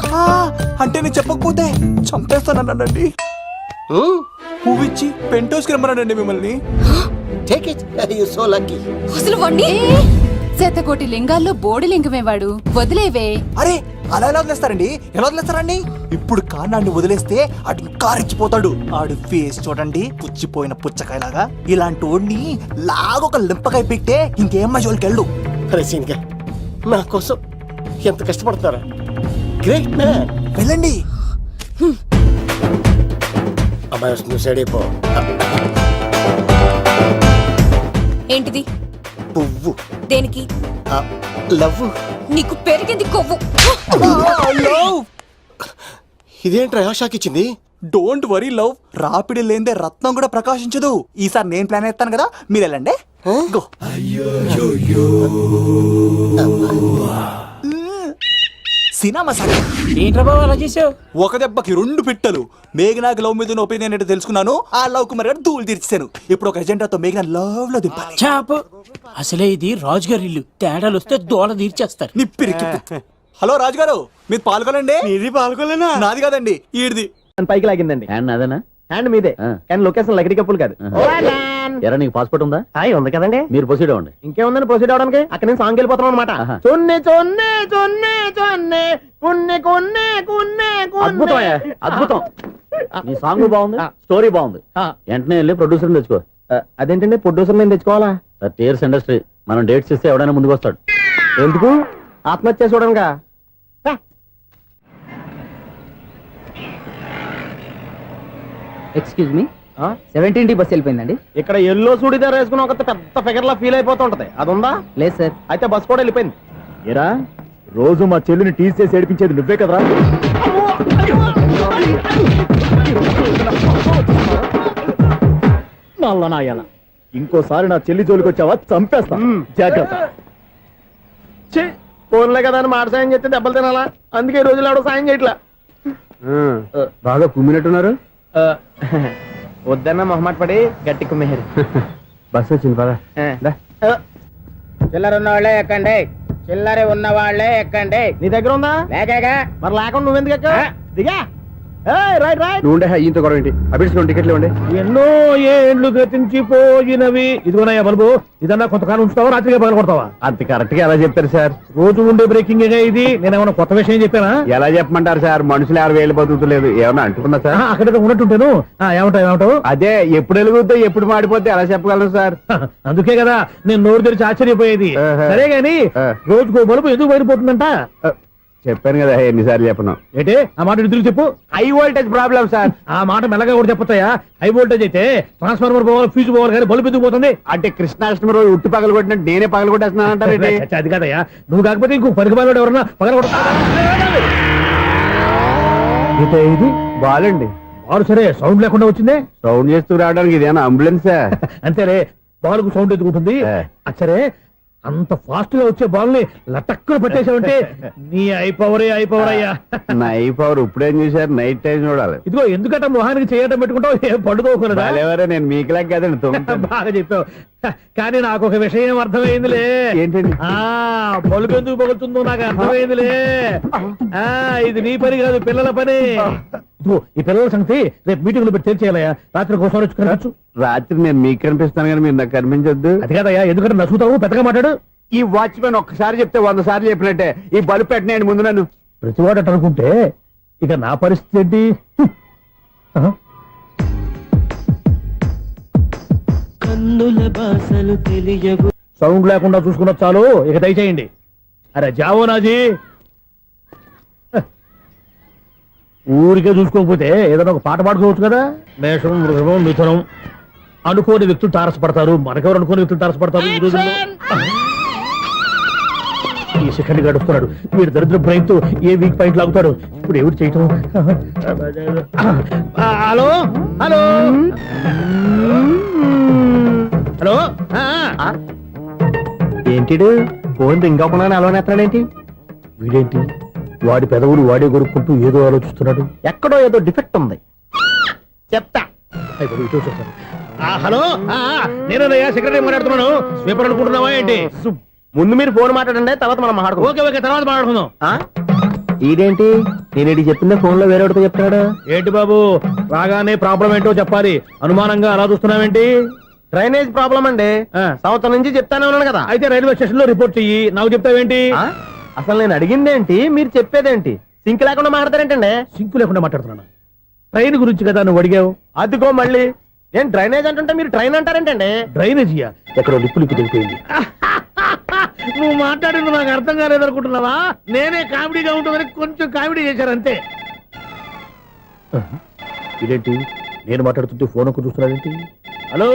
అంటే నేను చెప్పకపోతే చంపేస్తానన్నాడండి. పువ్వు ఇచ్చి పెంటోస్కి రమ్మన్నాడండి మిమ్మల్ని. Take it, you so lucky. అసలు వాణ్ణి శతకోటి లింగాల్లో బోడి లింగమేవాడు, వదిలేవే. అరే అలా ఎలా వదిలేస్తారండి? ఎలా వదిలేస్తారండి? ఇప్పుడు కాన్నాడిని వదిలేస్తే ఆడు ఇంకా రెచ్చిపోతాడు. ఆడు ఫేస్ చూడండి, పుచ్చిపోయిన పుచ్చకాయలాగా. ఇలాంటి వాడిని లాగొక లింపకాయ పెట్టే ఇంకేం మజోలికి వెళ్ళు. సీన్గా నా కోసం ఎంత కష్టపడతారా? Great man. వెళ్ళండి. అమ్మాయి వస్తుంది, సైడ్ అయిపో. ఏంటిది? పువ్వు. దేనికి? లవ్. నీకు పెరిగింది కొవ్వు. ఇదేంట్రా షాక్ ఇచ్చింది? డోంట్ వరీ లవ్, రాపిడి లేదే రత్నం కూడా ప్రకాశించదు. ఈసారి నేను ప్లాన్ ఎత్తాను కదా, మీరు వెళ్ళండి. గో. సినిమా సార్ ఏంట్రా బాబు అలా చేసావు? ఒక దెబ్బకి 2 పిట్టలు. మేఘనాకి లవ్ మీద ఒపీనియన్ ఏంటో తెలుసుకున్నాను. ఆ లవ్ కుమార్ గారు ధూళి తీర్చాను. ఇప్పుడు ఒక ఎజెండాతో మేఘనా లవ్ లో దింపాలి. చాపు. అసలే ఇది రాజుగారి ఇల్లు, తేడాలు వస్తే దోళ తీర్చేస్తారు. నిప్పిరికి. హలో రాజుగారు, మీరు పాల్గొనండి. ఇది పాల్గొలేనా? నాది కాదండి, ఈడిది. పైకి లాగిందండి. అదేనా హ్యాండ్ మీదే, కానీ లొకేషన్ లగడి కప్పులు కాదు. ఎరా నీకు పాస్పోర్ట్ ఉందా? హాయ్ ఉంది కదండి. మీరు ప్రొసీడ్ అవ్వండి. ఇంకేముందని ప్రొసీడ్ అవడానికి? అక్కడ నేను సాంగ్ వెళ్ళిపోతాం అనమాట. చొన్నే చొన్నే చొన్నే చొన్నే కున్నే కొన్నే కున్నే అద్భుతం అద్భుతం. నీ సాంగ్ బాగుంది, స్టోరీ బాగుంది. వెంటనే వెళ్ళి ప్రొడ్యూసర్ తెచ్చుకో. అదేంటండి ప్రొడ్యూసర్ నేను తెచ్చుకోవాలా? టీయర్స్ ఇండస్ట్రీ, మనం డేట్స్ ఇస్తే ఎవడైనా ముందుకు వస్తాడు. ఎందుకు? ఆత్మహత్య చూడనుగా. Excuse me, 17 bus వెళ్ళిపోయిందండి. ఇక్కడ ఎల్లో చూడిదార్ వేసుకుని ఒక పెద్ద ఫిగర్ లా ఫీల్ అయిపోతూ ఉంటది, అది ఉందా? లేదు సార్. అయితే బస్ కూడా వెళ్ళిపోయింది. ఏరా రోజు మా చెల్లిని టీస్ చేసి ఏడిపించేది నువ్వే కదరా? నల్ల నాయాల, ఇంకోసారి నా చెల్లి జోలికి వచ్చావా చంపేస్తా, జాగ్రత్త. ఫోన్లే కదా అని మాట సాయం చేస్తే దెబ్బలు తినాలా? అందుకే ఈ రోజులు ఎవడో సాయం చేయట్లా. బాగా కుమ్మినట్టున్నారు. వద్దన్న మొహమాట పడి గట్టి కుమ్మేరు. బస్సు వచ్చింది పదా. చిల్లర ఉన్న వాళ్ళే ఎక్కండి, చిల్లర ఉన్న వాళ్ళే ఎక్కండి. నీ దగ్గర ఉందా? లేకేగా. మరి లేకుండా నువ్వెందుకు ఎక్క? దిగా. Right right. నువ్వు ఈయంతో గొడవ ఏంటి? అభిడ్స్ టికెట్లు ఇవ్వండి. ఎన్నో ఏండ్లు గతించిపోయినవి. ఇదిగోనయ్యా బల్బు, ఇదన్నా కొంతకాలం ఉంచుతావా, రాత్రిగా పగల కొడతావా? అంత కరెక్ట్ గా ఎలా చెప్తారు సార్? రోజు ఉండే బ్రేకింగ్ ఇది. నేనేమన్నా కొత్త విషయం చెప్పానా? ఎలా చెప్పమంటారు సార్? మనుషులు 60,000 బతుకుతలేదు, ఏమన్నా అంటున్నా సార్? అక్కడ ఉన్నట్టుంటాను. ఏమంటావు? అదే ఎప్పుడు వెలుగుద్దో ఎప్పుడు మాడిపోతే ఎలా చెప్పగలను సార్? అందుకే కదా నేను నోరు తెరిచి ఆశ్చర్యపోయేది. సరే గాని రోజుకో బల్బు ఎందుకు బయటపోతుందంట? చెప్పాను కదా ఎన్నిసార్లు చెప్పను. ఏంటే ఆ మాట ఎదురు చెప్పు. High voltage problem sir. ఆ మాట మెల్లగా కూడా చెప్పొచ్చాయా? హై వోల్టేజ్ అయితే ట్రాన్స్ఫార్మర్ పోవాలి, ఫ్యూజ్ పోవాలి, కానీ బల్బు ఎందుకు పోతుంది? అంటే కృష్ణాష్టమి రోజు ఉట్టి పగలు కొట్టినట్టు నేనే పగలు కొట్టేస్తున్నానంటారు. అది కాదయ్యా, నువ్వు కాకపోతే ఇంకో పరిగణలో ఎవరన్నా పగల కొడతా. ఇది బాలండి. బాలు సరే సౌండ్ లేకుండా వచ్చిందే. సౌండ్ చేస్తూ రావడానికి ఇదేనా అంబులెన్సా? అంతేలే, బాలుకు సౌండ్ ఎందుకుంటుంది? సరే అంత ఫాస్ట్ గా వచ్చే బాల్ ని లటక్కున పట్టేసావంటే నీ ఐపవర్ అయ్యా. నా ఐ పవర్ ఇప్పుడేం చూసారు? నైట్ టైం చూడాలి. ఇదిగో ఎందుకంటే మొహానికి చేయటం పెట్టుకుంటావు, ఏం పండుకోకూడదా? నేను మీకులా కదండి. బాగా చెప్పావు, కానీ నాకు ఒక విషయం అర్థమైందిలే. ఏంటండి? బలుపు ఎందుకు పగులుతుందో నాకు అర్థమైందిలే. ఇది నీ పని కాదు, పిల్లల పని. ఈ పిల్లల సంగతి రేపు మీటింగ్ లో పెట్టి తెలిసేయాలయ్యా. రాత్రి కోసం వచ్చి కనిపించు. రాత్రి నేను మీకు కనిపిస్తాను కానీ మీరు నాకు కనిపించొద్దు. అది కాదయ్యా, ఎందుకంటే నచ్చుతావు, పెద్దగా మాట్లాడు. ఈ వాచ్మెన్ ఒక్కసారి చెప్తే 100 సార్లు చెప్పినట్టే. ఈ బల్బు పెట్టినాయండి ముందు నన్ను. ప్రతివాడట అనుకుంటే ఇక నా పరిస్థితి ఏంటి? సౌండ్ లేకుండా చూసుకున్న చాలు, ఇక దయచేయండి. అరే జావో నాజీ. ఊరికే చూసుకోకపోతే ఏదైనా ఒక పాట పాడుకోవచ్చు కదా. మేషం, వృషభం, మిథునం అనుకోని వ్యక్తులు తారసపడతారు. మనకెవరు అనుకోని వ్యక్తులు తారసపడతారు ఈ రోజుల్లో. ఈ సెకండ్ గడుపుతున్నాడు వీడు దరిద్ర బ్రెయిన్ తో ఏ వీక్ పాయింట్ లాగుతాడు. ఇప్పుడు ఎవరు చేయటం? Hello hello hello. ఏంటి ఫోన్ రింగ్ అవ్వకుండా అలవనేస్తాడేంటి? వీడేంటి వాడి పెదవులు వాడే కొరుక్కుంటూ ఏదో ఆలోచిస్తున్నాడు. ఎక్కడో ఏదో డిఫెక్ట్ ఉంది చెప్తా. హలో నేనయ్యా సెక్రటరీ మాట్లాడుతున్నాను. స్వీపర్ అనుకుంటున్నావా ఏంటి? ముందు మీరు ఫోన్ మాట్లాడండి, తర్వాత మనం మాట్లాడుకో. ఓకే ఓకే, తర్వాత మాట్లాడుకుందాం. ఇదేంటి నేను చెప్పిందే ఫోన్ లో వేరే చెప్తాడు ఏంటి బాబు? రాగానే ప్రాబ్లం ఏంటో చెప్పాలి. అనుమానంగా అలా చూస్తున్నావేంటి? డ్రైనేజ్ ప్రాబ్లం అండి. సంవత్సరం నుంచి చెప్తానే ఉన్నాను కదా. అయితే రైల్వే స్టేషన్ లో రిపోర్ట్ చెయ్యి. నాకు చెప్తావేంటి? అసలు నేను అడిగిందేంటి, మీరు చెప్పేదేంటి? సింక్ లేకుండా మాట్లాడతారేంటండి? సింక్ లేకుండా మాట్లాడుతున్నాను. ట్రైన్ గురించి కదా నువ్వు అడిగావు. అదిగో మళ్ళీ నేను డ్రైనేజ్ అంటుంటే మీరు ట్రైన్ అంటారేంటండి? డ్రైనేజీయా? ఎక్కడో లిప్పులిక్కు తెలిపోయింది. నువ్వు మాట్లాడింది నాకు అర్థం కాలేదనుకుంటున్నావా? నేనే కామెడీగా ఉంటుందని కొంచెం కామెడీ చేశారు అంతే. ఇదేంటి నేను మాట్లాడుతుంటే ఫోన్ ఒక్క చూస్తున్నావేంటి? హలో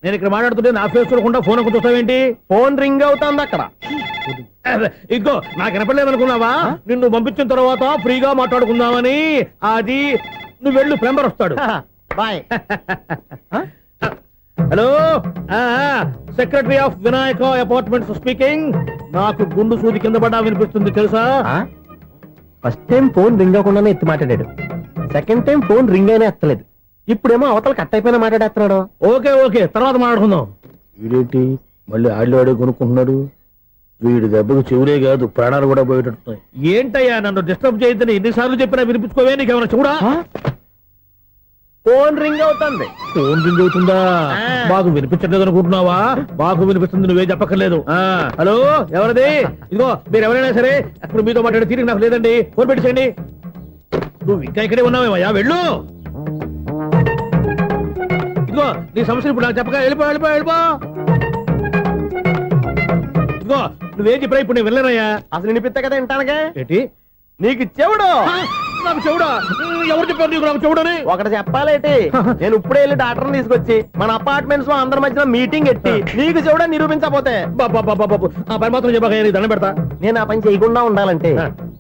నేను ఇక్కడ మాట్లాడుతుంటే నా ఫేస్ చూడకుండా ఫోన్ ఒక్క చూస్తావేంటి? ఫోన్ రింగ్ అవుతుంది అక్కడ. ఇదిగో నాకు వినపడలేదు అనుకున్నావా? నిన్ను పంపించిన తర్వాత ఫ్రీగా మాట్లాడుకుందామని. అది నువ్వు వెళ్ళు, ప్లంబర్ వస్తాడు. Bye. Hello secretary of Vinayaka apartments speaking. నాకు గుండు సూది కింద పడ్డా వినిపిస్తుంది తెలుసా? ఫస్ట్ టైం ఫోన్ రింగ్ అవ్వకుండానే ఎత్తి మాట్లాడాడు. సెకండ్ టైం ఫోన్ రింగ్ అయినా ఎత్తలేదు. ఇప్పుడేమో అవతల కట్ అయిపోయినా మాట్లాడేస్తున్నాడు. ఓకే ఓకే, తర్వాత మాట్లాడుకుందాం. వీడేంటి మళ్ళీ ఆడిలో కొనుక్కుంటున్నాడు? వీడి దెబ్బకు చెవులే కాదు ప్రాణాలు కూడా పోయేటట్టున్నాయి. ఏంటయ్యా నన్ను డిస్టర్బ్ చేయొద్దని ఎన్నిసార్లు చెప్పినా వినిపించుకోవే? నీకేమైనా చూడా? ఫోన్ రింగ్ అవుతుంది. ఫోన్ రింగ్ అవుతుందా? మాకు వినిపించట్లేదు అనుకుంటున్నావా? మాకు వినిపిస్తుంది, నువ్వే చెప్పక్కర్లేదు. హలో ఎవరిది? ఇదిగో మీరు ఎవరైనా సరే ఇప్పుడు మీతో మాట్లాడే తీరిక నాకు లేదండి. ఫోన్ పెట్టేసేయండి. నువ్వు ఇంకా ఇక్కడే ఉన్నావేమయ్యా, వెళ్ళు. ఇదిగో నీ సమస్యలు ఇప్పుడు నాకు చెప్పగా వెళ్ళిపో వెళ్ళిపో వెళ్ళిపో. ఇదిగో నువ్వేం చెప్పరా ఇప్పుడు నేను వెళ్ళానయ్యా. అసలు వినిపిస్తా కదా వింటానగా. ఏంటి నీకు చెవుడు? నాకు చెవుడా? ఎవరు చెప్పారు నీకు నాకు చెవుడని? ఒకటి చెప్పాలేటి, నేను ఇప్పుడే వెళ్ళి డాక్టర్ని తీసుకొచ్చి మన అపార్ట్మెంట్స్ లో అందరి మధ్యన మీటింగ్ ఎట్టి నీకు చెవుడని నిరూపించకపోతే ఆ పని మాత్రం చెప్పాక దండం పెడతా. నేను ఆ పని చేయకుండా ఉండాలంటే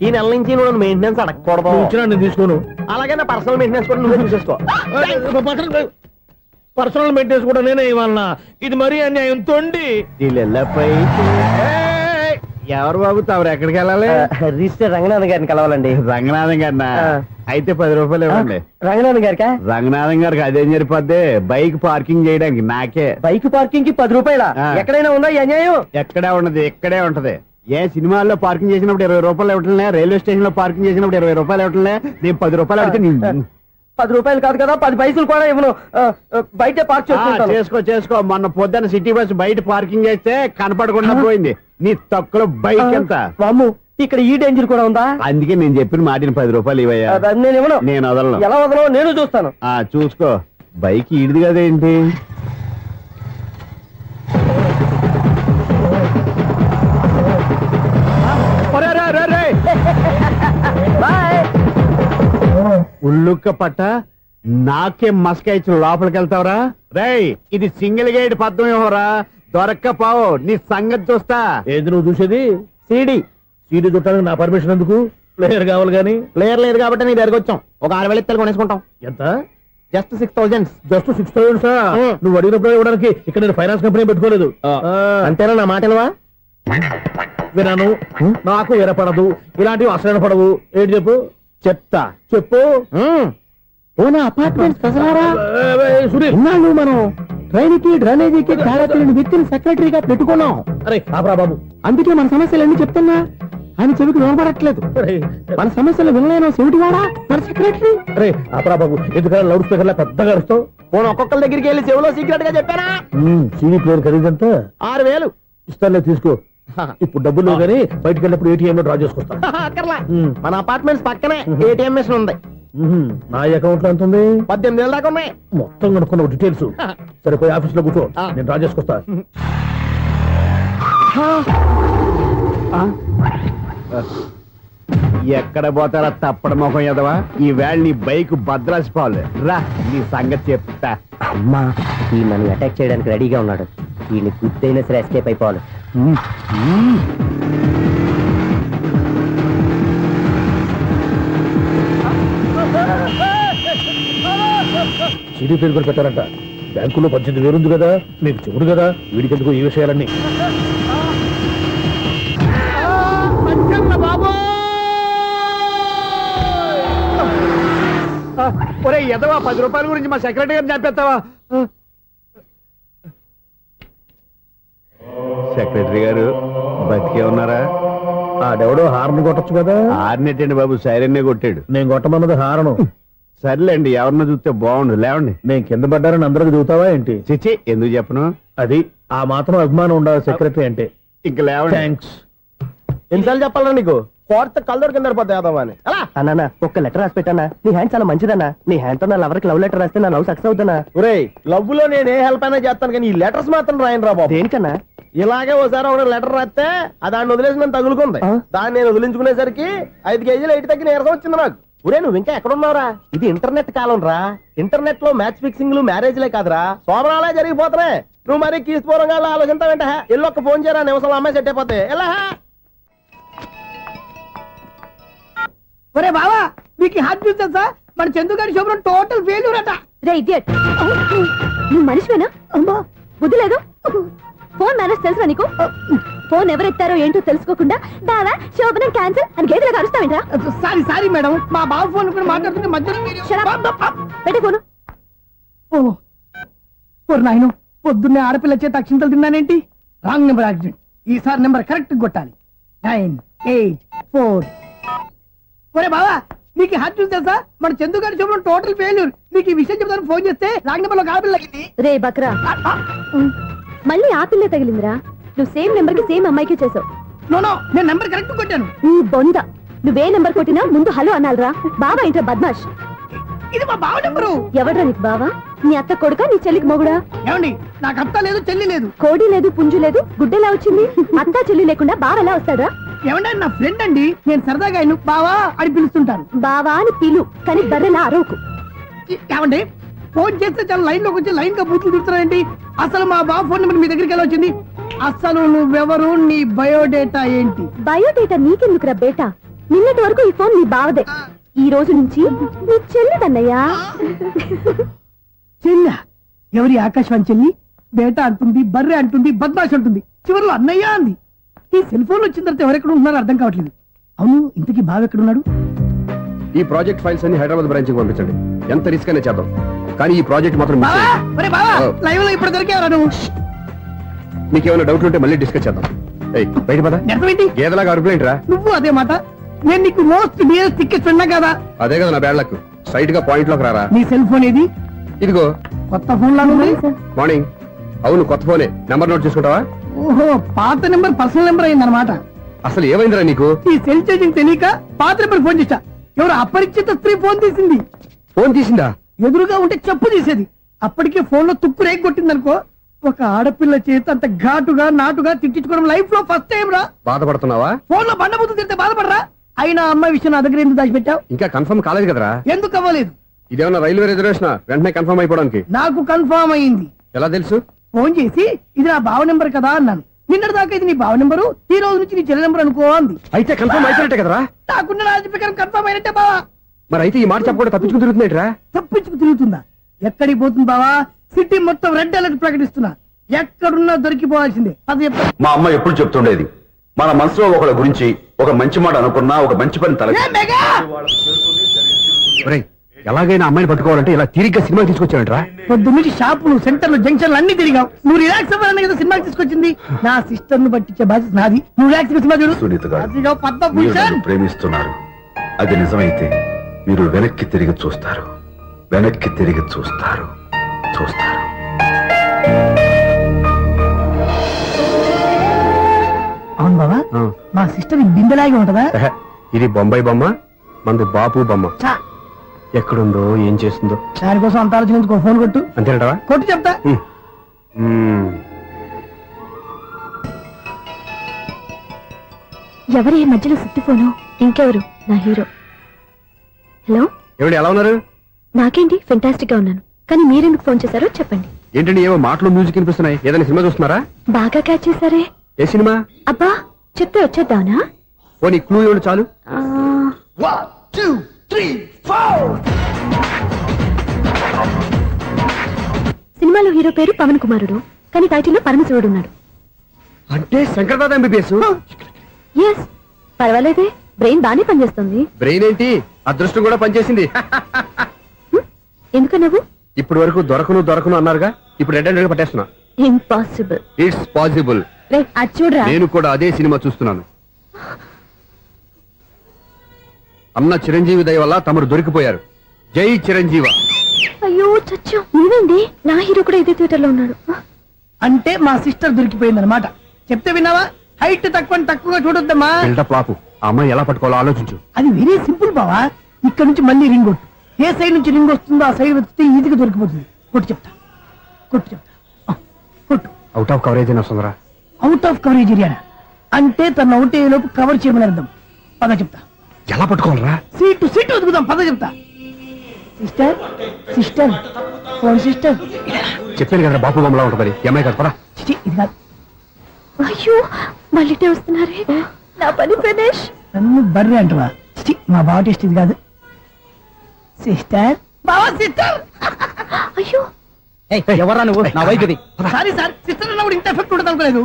ఈ నెల నుంచి నువ్వు మెయింటెనెన్స్ అడగకూడదు. ఇచ్చినా నేను తీసుకోను. అలాగే నా పర్సనల్ మెయింటెనెన్స్ కూడా నువ్వే చూసేసుకో. పర్సనల్ మెయింటెనెన్స్ కూడా నేనే ఇవ్వాలన్నా? ఇది మరీ అన్యాయం తోండి. ఎవరు బాబు తమరు ఎక్కడికి వెళ్ళాలి? రిజిస్టర్ రంగనాథ్ గారిని కలవాలండి. రంగనాథం గారినా? అయితే 10 రూపాయలు ఇవ్వండి. రంగనాథ్ గారికా? రంగనాథం గారికి అదేం సరిపోద్ది, బైక్ పార్కింగ్ చేయడానికి. నాకే బైక్ పార్కింగ్ కి 10 రూపాయల? ఎక్కడైనా ఉందా ఈ అన్యాయం? ఎక్కడే ఉండదు, ఇక్కడే ఉంటది. ఏ సినిమాల్లో పార్కింగ్ చేసినప్పుడు 20 రూపాయలు ఇవ్వట్లే, రైల్వే స్టేషన్ లో పార్కింగ్ చేసినప్పుడు 20 రూపాయలు ఇవ్వట్లే. నేను 10 రూపాయలు అడిగితే 10 రూపాయలు కాదు కదా, 10 పైసలు కూడా ఇవ్వను. బయట పార్క్ చేసుకో చేసుకో. మొన్న పొద్దున్న సిటీ బస్ బయట పార్కింగ్ చేస్తే కనపడకుండా పోయింది. నీ తక్కువ బైక్ ఎంత? ఇక్కడ ఈ డేంజర్ కూడా ఉందా? అందుకే నేను చెప్పిన మాటిని 10 రూపాయలు ఇవ్వయ్యా. నేను ఇవ్వను. నేను వదలను. ఎలా వదలను? నేను చూస్తాను. చూసుకో. బైక్ ఈడిది కదేంటి? ఉల్లుక్క పట్ట నాకే మస్క ఇచ్చిన లోపలికి వెళ్తావరా? రేయ్ ఇది సింగిల్ గేట్ పద్మం ఇవ్వరా? దొరక్కపోవు, నీ సంగతి చూస్తా. ఏది నువ్వు చూసేది? సీడీ. సీడీ చుట్టానికి నా పర్మిషన్ ఎందుకు? ప్లేయర్ కావాలి గానీ. ప్లేయర్ లేదు కాబట్టి నీ దగ్గరకు వచ్చాం. ఒక 6,000 ఇత్తలు కొనేసుకుంటాం. ఎంత? జస్ట్ 6,000. Just 6,000 sir? నువ్వు అడిగినప్పుడు ఇవ్వడానికి ఇక్కడ నేను ఫైనాన్స్ కంపెనీ పెట్టుకోలేదు. అంతేనా? నా మాటలవా? వినను, నాకు వినపడదు, ఇలాంటివి అసలు పడవు. ఏంటి చెప్పు? చెప్తా. చెప్పు. మనం ట్రైన్కి డ్రైనేజీకి తేడా తెలియని వ్యక్తిని సెక్రటరీగా పెట్టుకున్నాం. అరే ఆపరా బాబు, అందుకే మన సమస్యలు అన్ని చెప్తున్నా ఆయన చెవికి వినపడట్లేదు. మన సమస్యలు వినలేను చెవిటివాడా మన సెక్రటరీ? అరే ఆపరా బాబు, ఎందుకంటే లౌడ్ స్పీకర్ లా పెద్దగా అరుస్తావు. పోను ఒక్కొక్కరి దగ్గరికి వెళ్ళి చెవిలో సీక్రెట్ గా చెప్పానా? సీడీ ప్లేయర్ ఖరీదంతా 6,000 ఇస్తానులే, తీసుకో. ఇప్పుడు డబ్బులు కానీ బయటకు వెళ్ళినప్పుడు ఏటీఎం లో డ్రా చేసుకొస్తా. మన అపార్ట్మెంట్స్ పక్కనే ఏటీఎం మిషన్ ఉంది. నా అకౌంట్ లో ఎంత ఉంది? 18,000 దాకా ఉన్నాయి. మొత్తం కనుక్కున్న డీటెయిల్స్. సరిపోయి ఆఫీస్ లో కూర్చో, నేను డ్రా చేసుకొస్తా. ఎక్కడ పోతారా తప్పడ మొఖం ఎదవా ఈ వేళ నీ బైక్ భద్రాసిపోవాలి రా నీ సంగతి చెప్తా. అమ్మా ఈ నన్ను అటాక్ చేయడానికి రెడీగా ఉన్నాడు. ఈయన గుద్దైనా సరే ఎస్కేప్ అయిపోవాలి. సిటీ పేరు కూడా పెట్టారంట. బ్యాంకులో 18,000 ఉంది కదా, మీకు చెబుడు కదా, వీడికెందుకు ఈ విషయాలన్నీ. ఒరే ఎదవా 10 రూపాయల గురించి మా సెక్రటరీ గారిని చంపేస్తావా? సెక్రటరీ గారు బతికే ఉన్నారా? ఆడెవడో హార్న్ కొట్టచ్చు కదా. హార్న్ ఏంటండి బాబు, సైరన్నే కొట్టాడు. నేను కొట్టమన్నది హారను. సర్లేండి, ఎవరినో చూస్తే బాగుండు. లేవండి. నేను కింద పడ్డారని అందరికి చూతావా ఏంటి? చిచ్చి, ఎందుకు చెప్పను? అది ఆ మాత్రం అభిమానం ఉండాలి సెక్రటరీ అంటే. ఇంక లేవండి. థ్యాంక్స్. ఎన్నిసార్లు చెప్పాలన్నా నీకు? కోర్త కళ్ళోడు కింద పడిపోతాయి అన్నా. ఒక్క లెటర్ రాసి పెట్టానా? నీ హ్యాండ్ చాలా మంచిదన్నా. నీ హ్యాండ్ తో నా లవర్కి లవ్ లెటర్ రాస్తే నా లవ్ సక్సెస్ అవుతానా? ఒరే, లవ్ లో నేను ఏ హెల్ప్ అయినా చేస్తాను, కానీ ఈ లెటర్స్ మాత్రం రాయను రా బాబు. దేనికన్నా? ఇలాగే ఓసారి ఒక లెటర్ రాస్తే అది దాన్ని వదిలేసి నన్ను తగులుకుంది. దాన్ని నేను వదిలించుకునేసరికి 5 కేజీలు 8 తగ్గి నీరసం వచ్చింది నాకు. ఒరే, నువ్వు ఇంకా ఎక్కడున్నావురా? ఇది ఇంటర్నెట్ కాలం రా. ఇంటర్నెట్ లో మ్యాచ్ ఫిక్సింగ్లు మ్యారేజ్లే కాదురా, సోమరాలే జరిగిపోతున్నాయి. నువ్వు మరి కీస్పూరంగా ఆలోచించావంట. ఎల్లు ఒక్క ఫోన్ చేయరా, నిమిషంలో అమ్మాయి సెట్ అయిపోతే. ఎలా? ఒరే బావా, మీకు హార్ట్ చూస్తా సార్, మన చందుగారి శుభ్రం టోటల్ ఫెయిల్యూర్ అట. రే ఇడియట్, నువ్వు మనిషివేనా? అమ్మా బుద్ధి లేదు. ఫోన్ మేనేజ్ తెలుసా నీకు? ఫోన్ ఎవరెత్తారో ఏంటో తెలుసుకోకుండా బావా శోభనం క్యాన్సిల్ అని గేదెలకు అరుస్తావేంట్రా? సారీ సారీ మేడం, మా బావ ఫోన్ కూడా మాట్లాడుతుంటే మధ్యలో పెట్టే ఫోను. ఓ నాయను, పొద్దున్నే ఆడపిల్ల చేత అక్షింతలు తిన్నానేంటి? Wrong number accident. ఈసారి నెంబర్ కరెక్ట్ కొట్టాలి. 9, 8, 4. ఒరే బావా, నీకు హార్ట్ చూసి తెలుసా? మన చందు గారి శుభ్రం టోటల్ ఫెయిల్యూర్. నీకు ఈ విషయం చెప్తాను ఫోన్ చేస్తే రాంగ్ నెంబర్ లో ఆడపిల్ల తగ్గింది. రే బక్రా, మళ్ళీ ఆ పిల్లే తగిలిందిరా. నువ్వు సేమ్ నెంబర్ కి సేమ్ అమ్మాయికి చేసావు. నో, నేను నెంబర్ కరెక్ట్ కొట్టాను. ఈ బొంద, నువ్వే నెంబర్ కొట్టినా ముందు హలో అనాలిరా. బావా ఇంట్లో బద్మాష్. ఇది మా బావ నెంబరు. ఎవడ్రా నీకు బావా? నీ అత్త కొడుక, నీ చెల్లికి మొగుడా? ఏమండి, నాకు అత్త లేదు, చెల్లి లేదు. కోడి లేదు, పుంజు లేదు, గుడ్డెలా వచ్చింది? అత్త చెల్లి లేకుండా బావ ఎలా వస్తాడా? ఏమండి, నా ఫ్రెండ్ అండి. నేను సరదాగా ఆయన బావా అని పిలుస్తుంటాను. బావా అని పిలు, కానీ బర్రెలా అరవకు. ఏమండి, ఫోన్ చేస్తే చాలా లైన్ లోకి వచ్చి లైన్ గా బూతులు తిడుతున్నాయండి. అసలు మా బావ ఫోన్ నెంబర్ మీ దగ్గరికి ఎలా వచ్చింది? అసలు నువ్వెవరు, నీ బయోడేటా ఏంటి? బయోడేటా నీకెందుకురా బేటా? నిన్నటి వరకు ఈ ఫోన్ నీ బావదే. ఈ రోజు నుంచి నీ చెల్లిదన్నయ్యా. చెల్ల? ఎవరి ఆకాశవాణి చెల్లి? బేటా అంటుంది, బర్రె అంటుంది, బద్మాష్ అంటుంది, చివరిలో అన్నయ్య అంది. ఈ సెల్ ఫోన్ వచ్చిన తర్వాత ఎవరెక్కడ ఉంటున్నారో అర్థం కావట్లేదు. అవును, ఇంతకీ బావ ఎక్కడున్నాడు? ఈ ప్రాజెక్ట్ ఫైల్స్ అన్ని హైదరాబాద్ బ్రాంచ్ కి పంపించండి. ఎంత రిస్క్ అయినా చేద్దాం, కానీ ఈ ప్రాజెక్ట్ మాత్రం మిస్ అయ్యింది. లైవ్ లో ఇప్పుడు దొరికేవరా నువ్వు? నీకేమైనా డౌట్ ఉంటే మళ్ళీ డిస్కస్ చేద్దాం. బయట పద. నిజమేంటి? గేదలాగా అరుపులేంట్రా? నువ్వు అదే మాట. నేను నీకు మోస్ట్ డియరెస్ట్ టికెట్స్ ఉన్నా కదా. అదే కదా నా బ్యాడ్ లక్. స్ట్రైట్ గా పాయింట్ లోకి రారా. నీ సెల్ ఫోన్ ఏది? ఇదిగో. కొత్త ఫోన్ లాగా ఉంది. మార్నింగ్. అవును, కొత్త ఫోనే. నెంబర్ నోట్ చేసుకుంటావా? ఓహో, పాత నెంబర్ పర్సనల్ నెంబర్ అయిందన్నమాట. అసలు ఏమైందిరా నీకు? ఈ సెల్ చేంజింగ్ తెలియక పాత నెంబర్ ఫోన్ చేశా. ఎవరు అపరిచిత స్త్రీ ఫోన్ తీసింది. ఫోన్ తీసిందా? ఎదురుగా ఉంటే చెప్పు తీసేది. అప్పటికే ఫోన్ లో తుక్కు రేగి కొట్టిందనుకో. ఒక ఆడపిల్ల చేత అంత ఘాటుగా నాటుగా తిట్టించుకోవడం లైఫ్ లో ఫస్ట్ టైం రా. బాధపడుతున్నావా? ఫోన్ లో బండబుద్ధి తింటే బాధపడరా? అయినా అమ్మాయి విషయం నా దగ్గర ఎందుకు దాచిపెట్టావు? ఇంకా కన్ఫర్మ్ కాలేదు కదరా. ఎందుకు అవ్వలేదు? ఇదేమన్నా రైల్వే రిజర్వేషన్? వెంటనే కన్ఫర్మ్ అయిపోవడానికి. నాకు కన్ఫర్మ్ అయింది. ఎలా తెలుసు? ఫోన్ చేసి ఇది నా బావ నెంబర్ కదా అన్నాను. నిన్నటి దాకా ఇది నీ బావ నెంబరు, ఈ రోజు నుంచి నీ చెల్లి నెంబర్ అనుకో అంది. అయితే కన్ఫర్మ్ అయిపోయినట్టే కదరా? నాకున్న రాజు ప్రకారం కన్ఫర్మ్ అయినట్టే బావా. మరి అయితే ఈ మాట చెప్పకుండా తప్పించుకుని తిరుగుతున్నట్రా? తప్పించుకు తిరుగుతుందా? ఎక్కడికి పోతుంది బావా? సిటీ మొత్తం రెడ్ అలర్ట్ ప్రకటిస్తున్నా. ఎక్కడున్నా దొరికిపోవాల్సిందే. అది మా అమ్మ ఎప్పుడు చెప్తుండేది, మన మనసులో ఒకళ్ళ గురించి ఒక మంచి మాట అనుకున్నా, ఒక మంచి పని తల. ఎలాగైనా అమ్మాయిని పట్టుకోవాలంటే ఇలా తిరిగ్గా సినిమా తీసుకొచ్చావంట్రా? పొద్దున్నుంచి షాపులు, సెంటర్లు, జంక్షన్లు అన్ని తిరిగావు. నువ్వు రిలాక్స్ అవ్వాలని కదా సినిమాకి తీసుకొచ్చింది. నా సిస్టర్ ను పట్టించే బాధ్యత నాది. నువ్వు రిలాక్స్ సినిమా చూడు. సునీత గారు, అదిగో మీరు పద్మభూషణ్. నన్ను ప్రేమిస్తున్నారు. అది నిజమైతే మీరు వెనక్కి తిరిగి చూస్తారు, వెనక్కి తిరిగి చూస్తారు, చూస్తారు. అవును బాబా, మా సిస్టర్ బిందెలాగే ఉంటదా? ఇది బొంబాయి బొమ్మ, మంది బాపు బొమ్మ. చా, ఎక్కడుందో ఏం చేస్తుందో దానికోసం అంత ఆలోచన. ఫోన్ కొట్టు. అంతేనటవా? కొట్టు చెప్తా. ఎవరు ఈ మధ్యలో సుత్తిపోను? ఇంకెవరు? నా హీరో. హలో, ఏమిటి ఎలా ఉన్నారు? నాకేంటి ఫెంటాస్టిక్ గా ఉన్నాను, కానీ మీరెందుకు ఫోన్ చేశారో చెప్పండి. ఏంటండి ఏవో మాటలు మ్యూజిక్ వినిపిస్తున్నాయి, ఏదైనా సినిమా చూస్తున్నారా? బాగా క్యాచ్ చేశారే. ఏ సినిమా? అబ్బా, చెప్తే వచ్చేద్దానా? ఓ నీ క్లూ ఇవ్వండి చాలు. సినిమాలో హీరో పేరు పవన్ కుమారుడు, కానీ టైటిల్లో పరమశివుడు ఉన్నాడు. అంటే శంకర్దాద ఎంబీబీఎస్. ఎస్, పర్వాలేదే, బ్రెయిన్ బానే పనిచేస్తుంది. బ్రెయిన్ ఏంటి, అదృష్టం కూడా పనిచేసింది. ఎందుకన్నావు? ఇప్పటి వరకు దొరకను అన్నారుగా, ఇప్పుడు రెడ్ పట్టేస్తున్నా. ఇంపాసిబుల్. It's possible. అది చూడరా. నేను కూడా అదే సినిమా చూస్తున్నాను. అన్న చిరంజీవి దయ వల్ల తమరు దొరికిపోయారు. జై చిరంజీవ. అయ్యో చచ్చా, నీవేంది? నా హీరో కూడా ఇదే థియేటర్ లో ఉన్నాడు. అంటే మా సిస్టర్ దొరికిపోయింది అనమాట. చెప్తే విన్నావా? హైట్ తక్కువగా చూడొద్దమ్మా. బిల్డప్ లాపు. ఆ అమ్మాయి ఎలా పట్టుకోవాలో ఆలోచించు. అది వెరీ సింపుల్ బావా. ఇక్కడ నుంచి మళ్ళీ రింగ్ కొట్టు. ఏ సైడ్ నుంచి రింగ్ వస్తుందో ఆ సైడ్ వస్తే ఈజీగా దొరికిపోతుంది. కొట్టు చెప్తా. కొట్టు. అవుట్ ఆఫ్ కవరేజ్ అయినా వస్తుందరా? అవుట్ ఆఫ్ కవరేజ్ ఏరియా అంటే తన అవుట్ అయ్యే లోపు కవర్ చేయమని అర్థం. పద చెప్తా. ఎలా పట్టుకోవాలరా? సీటు వెతుకుదాం, పద చెప్తా. Sister phone sister. చెప్పాను కదా బాపు బొమ్మలా ఉంటుంది. అమ్మాయి కదా పరా. ఇది కాదు. అయ్యో, మళ్ళీ వస్తున్నారే. నా పని ప్రదేశ్. నన్ను బర్రె అంటవా? మా బావ టేస్ట్ ఇది కాదు. సిస్టర్, బావా సిస్టర్. అయ్యో, ఎవరా నువ్వు? నా వైఫ్ ఇది. సారీ సార్, సిస్టర్ అన్నప్పుడు ఇంత ఎఫెక్ట్ ఉండదు అనుకోలేదు.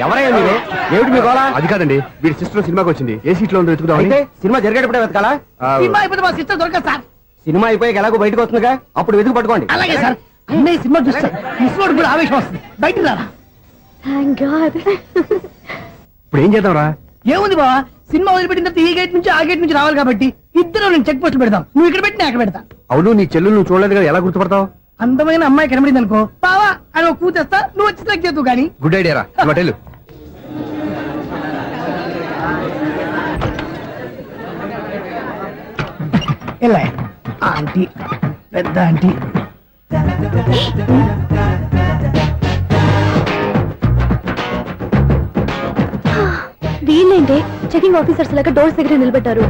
ఎవరయ్యా మీరు? ఏమిటి మీ గోళ? అది కాదండి, వీడి సిస్టర్ సినిమాకి వచ్చింది. ఏ సీట్ లో ఉందో వెతుకుదాం. అయితే సినిమా జరిగేటప్పుడే వెతకాలా? సినిమా అయిపోతే మా సిస్టర్ దొరకదు సార్. సినిమా అయిపోయాక ఎలాగో బయటకు వస్తుందిగా, అప్పుడు వెతుకు పట్టుకోండి. అలాగే సార్. అన్నయ్య సినిమా చూస్తారు, మిస్వాడు కూడా ఆవేశం వస్తుంది. బయట రారా. Thank God. ఇప్పుడు ఏం చేద్దాం రా? ఏముంది బావా, సినిమా వదిలిపెట్టిన తర్వాత ఈ గేట్ నుంచి ఆ గేట్ నుంచి రావాలి కాబట్టి ఇద్దరు నేను చెక్ పోస్ట్ పెడతాం. నువ్వు ఇక్కడ పెట్టి నేను అక్కడ పెడతా. అవును, నీ చెల్లు నువ్వు చూడలేదు కదా, ఎలా గుర్తుపడతావు? అందమైన అమ్మాయి కనబడింది అనుకో, బావా అని ఒక కూతేస్తా, నువ్వు వచ్చి సెలెక్ట్ చేద్దు కానీ. గుడ్ ఐడియా రా. హోటల్ ఎలా ఆంటీ, పెద్ద ఆంటీ. వీళ్ళేంటి చెకింగ్ ఆఫీసర్స్ లాగా డోర్స్ దగ్గర నిలబెట్టారు.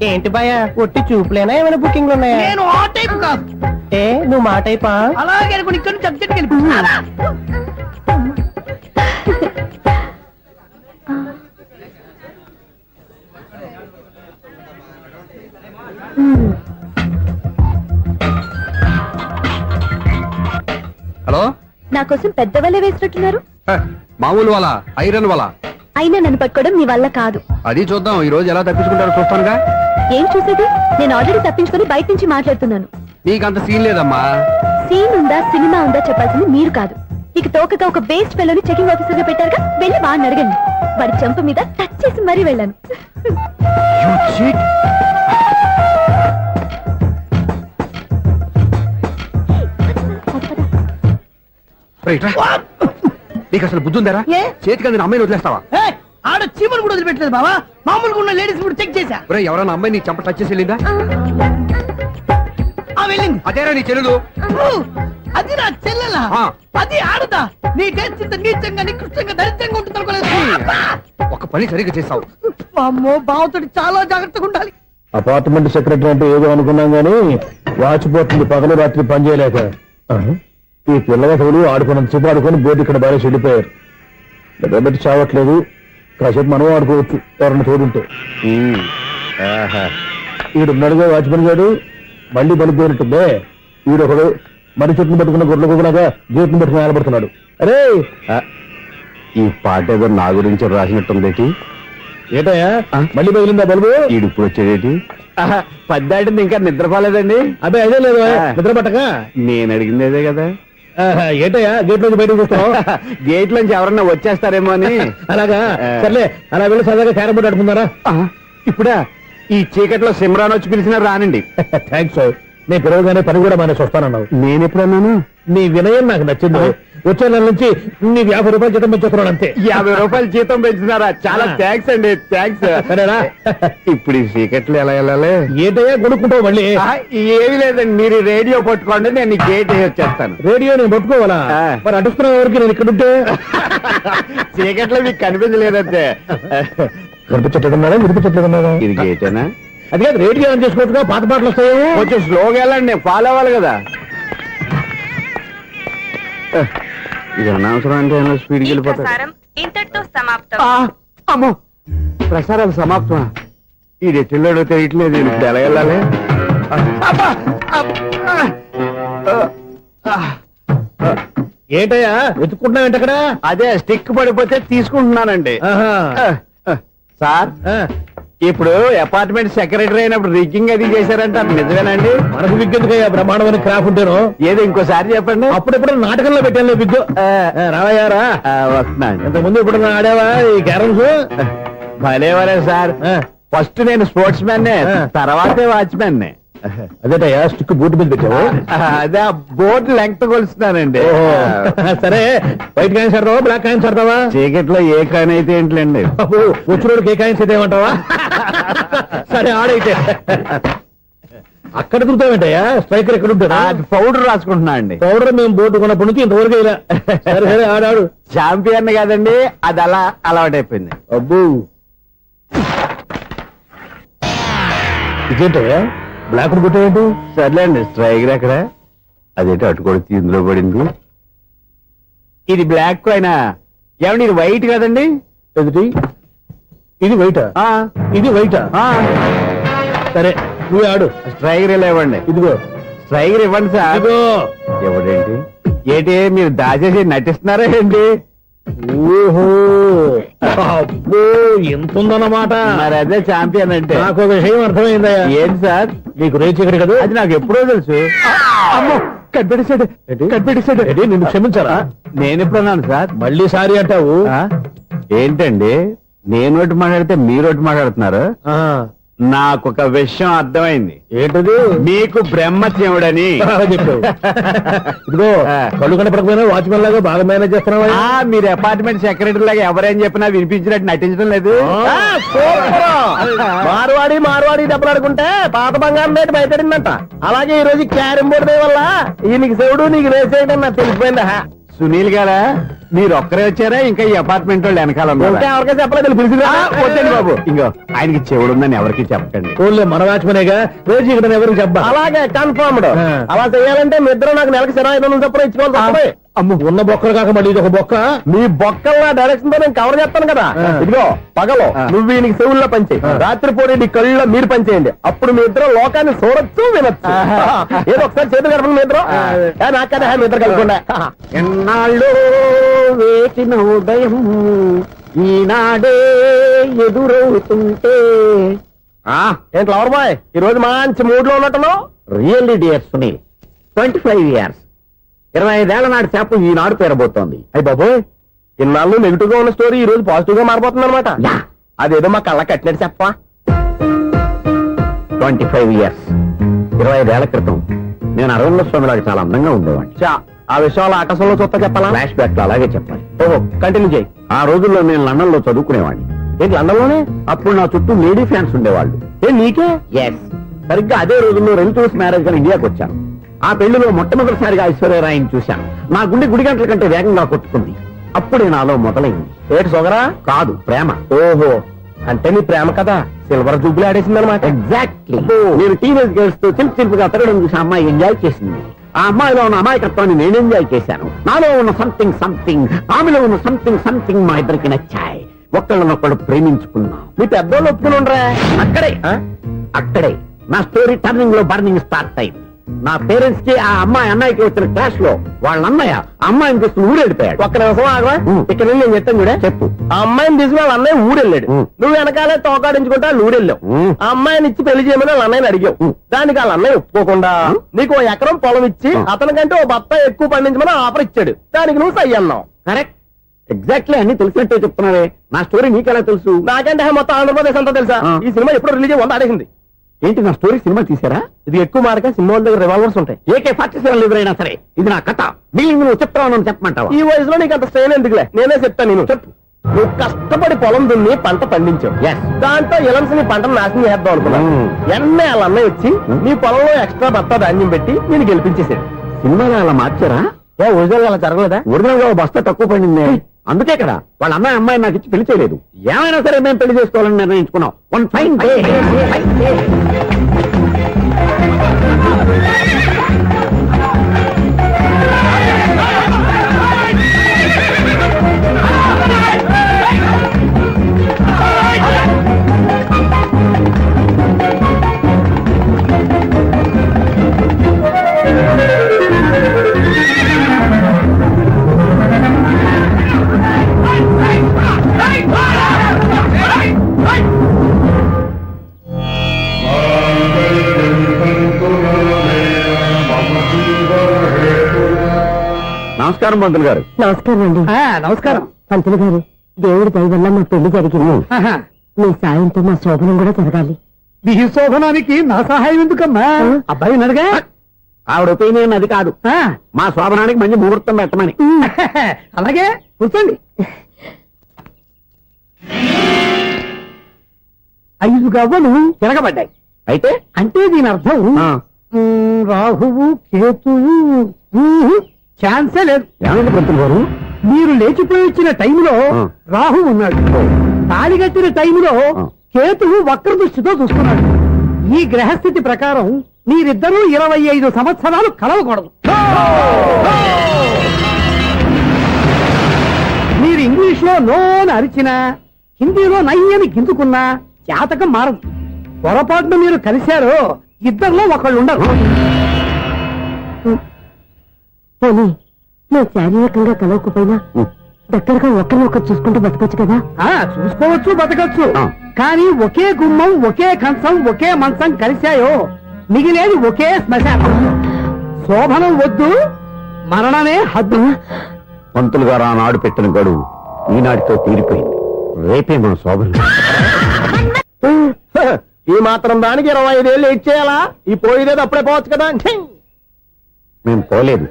ఏంటి భయ, ఒట్టి చూపులేనా ఏమైనా బుకింగ్ ఉన్నాయా? నేను ఆ టైప్ కాదు. ఏ నువ్వు మా టైపా? అలాగే అనుకుని ఇక్కడ నుంచి అర్జెంట్కి వెళ్ళిపో. హలో, నా కోసం పెద్ద వలే వేసినట్టున్నారు. మామూలు వాళ్ళ ఐరన్ వాళ్ళ. అయినా నన్ను పట్టుకోవడం మీ వల్ల కాదు. అది చూద్దాం, ఈ రోజు ఎలా తప్పించుకుంటారో చూస్తానుగా. ఏం చూసేది? నేను ఆల్రెడీ తప్పించుకొని బయట నుంచి మాట్లాడుతున్నాను. నీకంత సీన్ లేదమ్మా. సీన్ ఉందా సినిమా ఉందా చెప్పాల్సింది మీరు కాదు. నీకు తోకగా ఒక బేస్ట్ ఫెలోని చెకింగ్ ఆఫీసర్ గా పెట్టారుగా, వెళ్ళి వాడిని అడగండి. వాడి చెంప మీద టచ్ చేసి మరీ వెళ్ళాను. నీకు అసలు బుద్ధి ఉందారా? చేతికి అందిన అమ్మాయిని వదిలేస్తావా? ఆడ చీమలు కూడా వదిలిపెట్టలేదు బావా. మామూలుగా ఉన్న లేడీస్ కూడా చెక్ చేశా. ఎవరైనా అమ్మాయి నీ చెంప టచ్ చేసి వెళ్ళిందా? వెళ్ళింది. అదేరా నీ చెల్లెలు? అది నా చెల్లెలా? అది ఆడదా? నీ టేస్ట్ ఇంత నీచంగా నికృష్టంగా దరిద్రంగా ఉంటుంది అనుకోలేదు. ఒక పని సరిగ్గా చేస్తావు. అమ్మో, బావతోటి చాలా జాగ్రత్తగా ఉండాలి. అపార్ట్మెంట్ సెక్రటరీ అంటే ఏదో అనుకున్నాం గానీ వాచిపోతుంది పగలు రాత్రి పని చేయలేక. ఈ పిల్లగతులు ఆడుకున్నంత సేపు ఆడుకొని బోర్డు ఇక్కడ బాగా చెడిపోయారు. నిద్రబెట్టి చావట్లేదు. కాసేపు మనం ఆడుకోవచ్చు ఎవరన్నా తోడుంటే. ఈడున్నాడుగా వాచ్మెన్ గారు, బండి బలిపోయినట్టుందే. ఈడొకడు మరి చెట్టును పట్టుకున్న గొడ్ల కుక్కలాగా గేట్ను పట్టుకుని నిలబడుతున్నాడు. అరే, ఈ పాట ఏదో నా గురించి రాసినట్టుంది. ఏటయ్యా మళ్ళీ బదిలిందా బల్బు? ఈడు ఇప్పుడు వచ్చేదేటి? పద్దాటింది ఇంకా నిద్రపోలేదండి. అదే అదే లేదు నిద్ర పట్టక. నేను అడిగింది అదే కదా. ఏటయ్యా గేట్ నుంచి బయటకు చూస్తావు? గేట్ నుంచి ఎవరన్నా వచ్చేస్తారేమో అని. అలాగా, సర్లే అలా వెళ్ళి సరదాగా క్యారం బోర్డు ఆడుకున్నారా? ఇప్పుడా? ఈ చీకట్లో సిమ్రాన్ వచ్చి పిలిచినా రానండి. థ్యాంక్స్. నేను పిలవగానే పని కూడా మానేసి వస్తానన్నావు. నేను ఎప్పుడన్నాను? నీ వినయం నాకు నచ్చింది. వచ్చే నెల నుంచి నీకు 50 రూపాయలు జీతం పెంచుతున్నాను అంతే. 50 రూపాయలు జీతం పెంచుతున్నారా? చాలా థ్యాంక్స్ అండి, థ్యాంక్స్. సరేనా? ఇప్పుడు ఈ సీక్రెట్లు ఎలా వెళ్ళాలి? ఏంటయ్యా కొనుక్కుంటావు మళ్ళీ? ఏమీ లేదండి, మీరు రేడియో పట్టుకోండి, నేను గేట్ వచ్చేస్తాను. రేడియో నేను పట్టుకోవాలా? మరి అడుస్తున్న వరకు నేను ఇక్కడ ఉంటే చీకట్లో మీకు కనిపించలేదంటే. కనిపించట్లేదన్నారా, వినిపించట్లేదన్నారా? ఇది గేటేనా? అది కాదు, రేడియో ఆన్ చేసుకోవచ్చుగా, పాత పాటలు వస్తాయి. కొంచెం స్లోగా వెళ్ళండి, నేను ఫాలో అవ్వాలి కదా. ఇది అనవసరం అంటే స్పీడ్కి వెళ్ళిపోతాడు. అమ్మో, ప్రసారాలు సమాప్తమా? ఈ రెట్టిల్లోడో తెలియట్లేదు, నేను ఇప్పుడు ఎలా వెళ్ళాలి? ఏంటయ్యా వెతుక్కుంటున్నావు ఏంటి అక్కడ? అదే స్టిక్ పడిపోతే తీసుకుంటున్నానండి. సార్, ఇప్పుడు అపార్ట్మెంట్ సెక్రటరీ అయినప్పుడు రిగ్గింగ్ అది చేశారంటే అది నిజమేనండి? మనకు విగ్గెందుకు బ్రహ్మాండమైన క్రాఫ్ ఉంటాను. ఏదో ఇంకోసారి చెప్పండి. అప్పుడెప్పుడు నాటకంలో పెట్టాను విగ్గు. రావయ్యారా? వస్తున్నాను. ఇంతకుముందు ఇప్పుడు ఆడావా ఈ క్యారమ్స్? భలేవరే సార్, ఫస్ట్ నేను స్పోర్ట్స్ మ్యాన్, తర్వాతే వాచ్మెన్. అదేటయ్యా స్టిక్ బూట్ మీద పెట్టావు? అదే బోర్డు లెంగ్త్ కొలుస్తున్నానండి. సరే, వైట్ కాయిన్స్ ఆడతావా, బ్లాక్ కాయిన్స్ ఆడతావా? చీకట్ లో ఏ కాయిన్ అయితే ఏంటండి, వచ్చినోడికి ఏ కాయిన్స్ అయితే ఏమంటావా? సరే ఆడైతే. అక్కడ దిగుతావేంటయ్యా? స్ట్రైకర్ ఎక్కడ ఉంటాడా? పౌడర్ రాసుకుంటున్నా అండి. పౌడర్ మేము బోర్డు కొన్నప్పటి నుంచి ఇంతవరకు ఇలా. సరే సరే ఆడాడు. ఛాంపియన్ కాదండి, అది అలా అలవాటైపోయింది. అబ్బు, ఇదేంటయ్యా బ్లాక్ కొట్టేంటి? సర్లేండి, స్ట్రైకర్ ఎక్కడ? అదేంటి అటు కొడితే ఇందులో పడింది. ఇది బ్లాక్ అయినా ఏమండి, ఇది వైట్ కదండి? ఎదుటి ఇది వైటా? ఇది వైటా? సరే నువ్వు ఆడు. స్ట్రైకర్ ఇలా ఇవ్వండి. ఇదిగో స్ట్రైకర్ ఇవ్వండి సార్. ఇదిగో. ఎవడేంటి ఏంటి మీరు దాచేసి నటిస్తున్నారా ఏంటి? ఓహో, అబ్బో ఎంత ఉందన్నమాట. మరి అదే ఛాంపియన్ అంటే. నాకు ఒక విషయం అర్థమైందయ్యా. ఏంటి సార్? మీకు రేచి ఇక్కడ కదా? అది నాకు ఎప్పుడో తెలుసు. అమ్మో, కనిపెట్టేశాడు కనిపెట్టేశాడు. నిన్ను క్షమించారా? నేను ఎప్పుడన్నాను సార్? మళ్ళీ సారీ అంటావు ఏంటండి? నేను ఒకటి మాట్లాడితే మీరు ఒకటి మాట్లాడుతున్నారు. నాకు ఒక విషయం అర్థమైంది. ఏంటది? మీకు బ్రహ్మత్యముడని చెప్పావు. ఇదిగో, కళ్ళు కనపడకపోయినా వాచ్మెన్ లాగా బాగా మేనేజ్ చేస్తున్నావా? మీరు అపార్ట్మెంట్ సెక్రటరీ లాగా ఎవరైనా చెప్పినా వినిపించినట్టు నటించడం లేదు. మార్వాడి దెబ్బలాడుకుంటే పాత బంగారం రేటు బయటడిందంట. అలాగే ఈ రోజు క్యారం బోర్డు వల్ల ఈయనకి శివుడు నీకు రేసేయడం నాకు తెలిసిపోయిందా? సునీల్ గారా, మీరు ఒక్కరే వచ్చారా? ఇంకా ఈ అపార్ట్మెంట్ వాళ్ళు వెనకాల ఎవరికీ చెప్పలేదు, పిలిచిరా. వద్దండి బాబు, ఇంకో ఆయనకి చెవుడుందని ఎవరికి చెప్పకండి. మన వాచ్మనేగా రోజు ఇక్కడ ఎవరికి చెప్పా. అలాగే కన్ఫర్మ్డ్. అలా చేయాలంటే మీ ఇద్దరు నాకు నెలకి 500 చొప్పున ఇచ్చుకోవాలి. అమ్మ, ఉన్న బొక్కలు కాక మళ్ళీ ఇది ఒక బొక్క. మీ బొక్కల డైరెక్షన్ తో నేను కవర్ చేస్తాను కదా. ఇదిగో, పగలో నువ్వు ఈయనకి చెవుల్లో పంచే, రాత్రిపూట నీ కళ్ళలో మీరు పనిచేయండి. అప్పుడు మీ ఇద్దరు లోకాన్ని చూడొచ్చు, వినొచ్చు. ఏదో ఒకసారి చేతులు కలపండి మీ ఇద్దరు. నాకదే మీ ఇద్దరు కలపకుండా. ఎన్నాళ్ళు వేసిన ఉదయం ఈనాడే ఎదురవుతుంటే. ఏంటి లవర్ బాయ్, ఈ రోజు మంచి మూడ్ లో ఉన్నట్టున్నావు? రియల్లీ డియర్ సునీల్, 25 years 25 ఏళ్ల నాటి చేప ఈనాడు పేరబోతోంది. అయ్యి బాబోయ్, ఇన్నాళ్ళు నెగిటివ్ గా ఉన్న స్టోరీ ఈ రోజు పాజిటివ్ గా మారిపోతుంది అనమాట. అదేదో మా కళ్ళ కట్టినట్టు చెప్పా. 25 years 25 ఏళ్ల క్రితం నేను అరవింద స్వామిలాగా చాలా అందంగా ఉండేవాడిని. ఆ విషయాలు ఆకాశంలో చూస్తా చెప్పాలా? ఫ్లాష్ బ్యాక్ లో అలాగే చెప్పాలి. ఓహో, కంటిన్యూ చేయి. ఆ రోజుల్లో నేను లండన్ లో చదువుకునేవాడిని. ఏంటి లండన్ లోనే? అప్పుడు నా చుట్టూ లేడీ ఫ్యాన్స్ ఉండేవాళ్ళు. నీకే? ఎస్. సరిగ్గా అదే రోజుల్లో రిలేటివ్స్ మ్యారేజ్ గా ఇండియాకి వచ్చాను. ఆ పెళ్లిలో మొట్టమొదటిసారిగా ఐశ్వర్యరాయని చూశాను. నా గుండె గుడి గంటల కంటే వేగంగా కొట్టుకుంది. అప్పుడే నాలో మొదలైంది. ఏటి సొగరా? కాదు, ప్రేమ. ఓహో, అంటే నీ ప్రేమ కదా సిల్వర్ జూబ్లీ ఆడేసింది అనమాట. ఎగ్జాక్ట్లీ. నేను టీనేజ్ గర్ల్స్ తో చిలుపుగా తిరగడం చూసి అమ్మాయి ఎంజాయ్ చేసింది. ఆ అమ్మాయిలో ఉన్న అమాయకత్వాన్ని నేను ఎంజాయ్ చేశాను. నాలో ఉన్న సంథింగ్ ఆమెలో ఉన్న సంథింగ్ మా ఇద్దరికి నచ్చాయి. ఒక్కళ్ళనొక్కడు ప్రేమించుకున్నాం. మీ పెద్దోళ్ళు ఒప్పుకుని ఉండరా? అక్కడే నా స్టోరీ టర్నింగ్ లో బర్నింగ్ స్టార్ట్ అయింది. నా పేరెంట్స్ కి ఆ అమ్మాయి అన్నయ్యకి వచ్చిన క్లాష్ లో వాళ్ళ అన్నయ్య అమ్మాయిని తీసుకుని ఊరెళ్ళిపోయాడు. ఒక్క నిమిషం ఆగవా, ఇక్కడ నేను చెప్తాను కూడా చెప్పు. ఆ అమ్మాయిని తీసుకుని వాళ్ళ అన్నయ్య ఊరెళ్ళాడు. నువ్వు వెనకాలే తోకాడించుకుంటా ఊరెళ్ళావు. ఆ అమ్మాయిని ఇచ్చి పెళ్లి చేయమని వాళ్ళ అన్నయ్యని అడిగావు. దానికి వాళ్ళ అన్నయ్య ఒప్పుకోకుండా నీకు 1 ఎకరం పొలం ఇచ్చి అతనికంటే 1 బత్త ఎక్కువ పండించమని ఆఫర్ ఇచ్చాడు. దానికి నువ్వు సై అన్నావు. కరెక్ట్, ఎగ్జాక్ట్లీ అన్ని తెలిసినట్టే చెప్తున్నావే. నా స్టోరీ నీకెలా తెలుసు? నాకంటే మొత్తం ఆంధ్రప్రదేశ్ అంతా తెలుసా? ఈ సినిమా ఎప్పుడు రిలీజ్ 100 ఆడేసింది. ఏంటి నా స్టోరీ సినిమా తీసారా? ఇది ఎక్కువ మార్గా సినిమా వాళ్ళ దగ్గర రివాల్వర్స్ ఉంటాయి. AK-47 ఎదురైనా సరే ఇది నా కథ. మిగిలిన నువ్వు చెప్తావు చెప్పమంటావా? ఈ వయసులో నీకు అంత స్ట్రెయిన్ ఎందుకులే, నేనే చెప్తాను. నేను చెప్పు. నువ్వు కష్టపడి పొలం దున్ని పంట పండించావు. దాంతో ఎలమ్స్ నీ పంటను నాశనం చేద్దాం అనుకున్నాను. ఎన్నే వాళ్ళ అన్నయ్య వచ్చి నీ పొలంలో ఎక్స్ట్రా బత్తా ధాన్యం పెట్టి నేను గెలిపించేసాడు. సినిమాలో అలా మార్చారా? ఒరిజినల్ అలా జరగలేదా? ఒరిజినల్ గా ఓ బస్తా తక్కువ పడింది. అందుకే కదా వాళ్ళ అమ్మాయి నాకు ఇచ్చి పెళ్లి చేయలేదు. ఏమైనా సరే మేము పెళ్లి చేసుకోవాలని నిర్ణయించుకున్నాం. One fine day. నమస్కారం పంతులు గారు. నమస్కారం అండి. నమస్కారం పంతులు గారు, దేవుడి దయ వల్ల మా పెళ్లి జరిగింది. మీ సాయంతో మా శోభనం కూడా జరగాలి. మీ శోభనానికి నా సహాయం ఎందుకమ్మా? అబ్బాయి అడగా ఆవిడ ఒపీనియన్ అది కాదు. మా శోభనానికి మంచి ముహూర్తం పెట్టమని. అలాగే కూర్చోండి. 5 గవ్వలు తిరగబడ్డాయి. అయితే అంటే దీని అర్థం రాహువు కేతువు ఛాన్సే లేదు. ఏమైంది పంతులు గారు? మీరు లేచిపోయి వచ్చిన టైంలో రాహు ఉన్నాడు. తాళిగట్టిన టైంలో కేతువు వక్ర దృష్టితో చూస్తున్నాడు. ఈ గ్రహస్థితి ప్రకారం మీరిద్దరూ 25 సంవత్సరాలు కలవకూడదు. మీరు ఇంగ్లీష్ లో నోన్ అరిచినా, హిందీలో నయ్యని గింజుకున్నా జాతకం మారదు. పొరపాటున మీరు కలిశారో ఇద్దరిలో ఒకళ్ళు ఉండరు. పోనీ మేము శారీరకంగా కలవకపోయినా దగ్గరగా ఒకరినొకరు చూసుకుంటూ బతకొచ్చు కదా? చూసుకోవచ్చు, బతకచ్చు. కానీ ఒకే గుమ్మం, ఒకే కంచం, ఒకే మంచం కలిశాయో మిగిలేది ఒకే శ్మశానం. శోభనం వద్దు, మరణమే హద్దు. పంతులు గారు ఆనాడు పెట్టిన గడువు ఈనాటితో తీరిపోయింది. రేపే మన శోభనం. ఈ మాత్రం దానికి 25 ఏళ్ళు ఇచ్చేయాలా? ఈ పోయేదేది అప్పుడే పోవచ్చు కదా. మేము పోలేదు,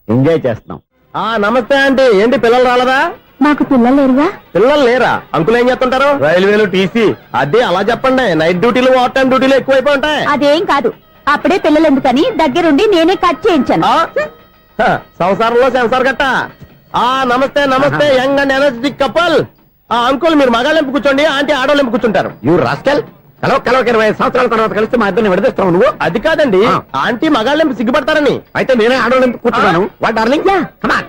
ఎంజాయ్ చేస్తున్నాం. నమస్తే ఆంటీ. ఏంటి పిల్లలు రాలదా? మాకు పిల్లలు లేరుగా. పిల్లలు లేరా? అంకులు ఏం చేస్తుంటారు? రైల్వేలు టీసీ. అదే అలా చెప్పండి. నైట్ డ్యూటీలు, ఓవర్ టైం డ్యూటీలు ఎక్కువైపోయి ఉంటాయి. అదేం కాదు, అప్పుడే పిల్లలు ఎందుకని దగ్గరుండి నేనే కట్ చేయించాను. సంసారంలో సెన్సార్ గట్ట. నమస్తే నమస్తే, young and energetic couple. Uncle మీరు మగాళ్ళెంపు కూర్చోండి, ఆంటీ ఆడోళ్ళెంపు కూర్చుంటారు. You rascal. కలవ 20 సంవత్సరాల తర్వాత కలిస్తే మా ఇద్దరిని విడదీస్తావు నువ్వు. అది కాదండి, ఆంటీ మగాళ్ళెంపు సిగ్గుపడతారని. అయితే నేనే ఆడోళ్ళెంపు కూర్చున్నాను. What darling, come on.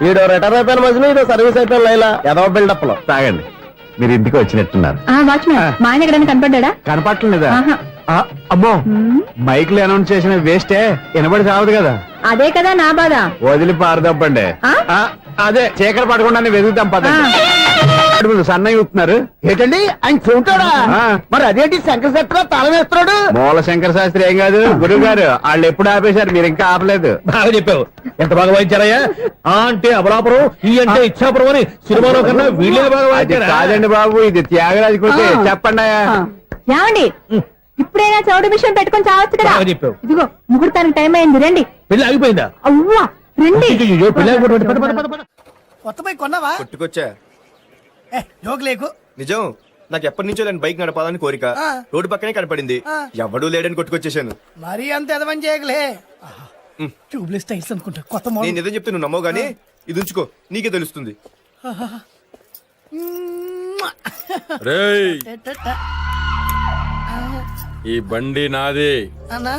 ఈడో రిటైర్ అయిపోయిన మధ్యన ఇదో సర్వీస్ అయిపోయిన లైలా ఏదో బిల్డప్ లో. తాగండి, మీరు ఇంటికి వచ్చినట్టున్నారు. వాచ్మెన్ మా ఆయన ఎక్కడైనా కనపడ్డా? కనపట్లేదా? అమ్మో, మైక్ లో అనౌన్స్ చేసిన వేస్టే, వినబడి సావదు కదా. అదే కదా నా బాధ. వదిలి పారదప్పండి. అదే చీకటి పడకుండా వెతుకుతాం పదండి. సన్నయ్య చూస్తున్నారు ఏంటండి? ఆయన చూంటాడా? మరి అదేంటి శంకర శాస్త్రి తాళం వేస్తున్నాడు? మూల శంకర శాస్త్రి ఏం కాదు, గురువు గారు. వాళ్ళు ఎప్పుడు ఆపేశారు, మీరు ఇంకా ఆపలేదు. బాగా చెప్పావు. ఎంత బాగా వాయించారయ్యా. అంటే అమలాపురం, ఈ అంటే ఇచ్చాపురం అని సినిమాలో కన్నా వీళ్ళే బాగా వాయించారు. కాదండి బాబు, ఇది త్యాగరాజ కృతి. చెప్పండి. ఏమండి, ఇప్పుడైనా చౌడు విషయం పెట్టుకొని చావచ్చు కదా. చెప్పావు. ఇదిగో ముహూర్తానికి టైం అయింది, రండి. పెళ్లి ఆగిపోయిందా? అవ్వా రండి. కొత్త బైక్ కొన్నావా? కొట్టుకొచ్చా. జోక్ లేకు. నిజం, నాకు ఎప్పటి నుంచో నేను బైక్ నడపాలని కోరిక. రోడ్డు పక్కనే కనపడింది, ఎవడూ లేడని కొట్టుకొచ్చేసాను. మరీ అంత ఎదవని చేయగలే. ట్యూబ్లెస్ టైల్స్ అనుకుంటా, కొత్త మోడల్. నేను ఏదో చెప్తే నువ్వు నమ్మవు గానీ ఇది ఉంచుకో, నీకే తెలుస్తుంది. ఈ బండి నాది అన్నా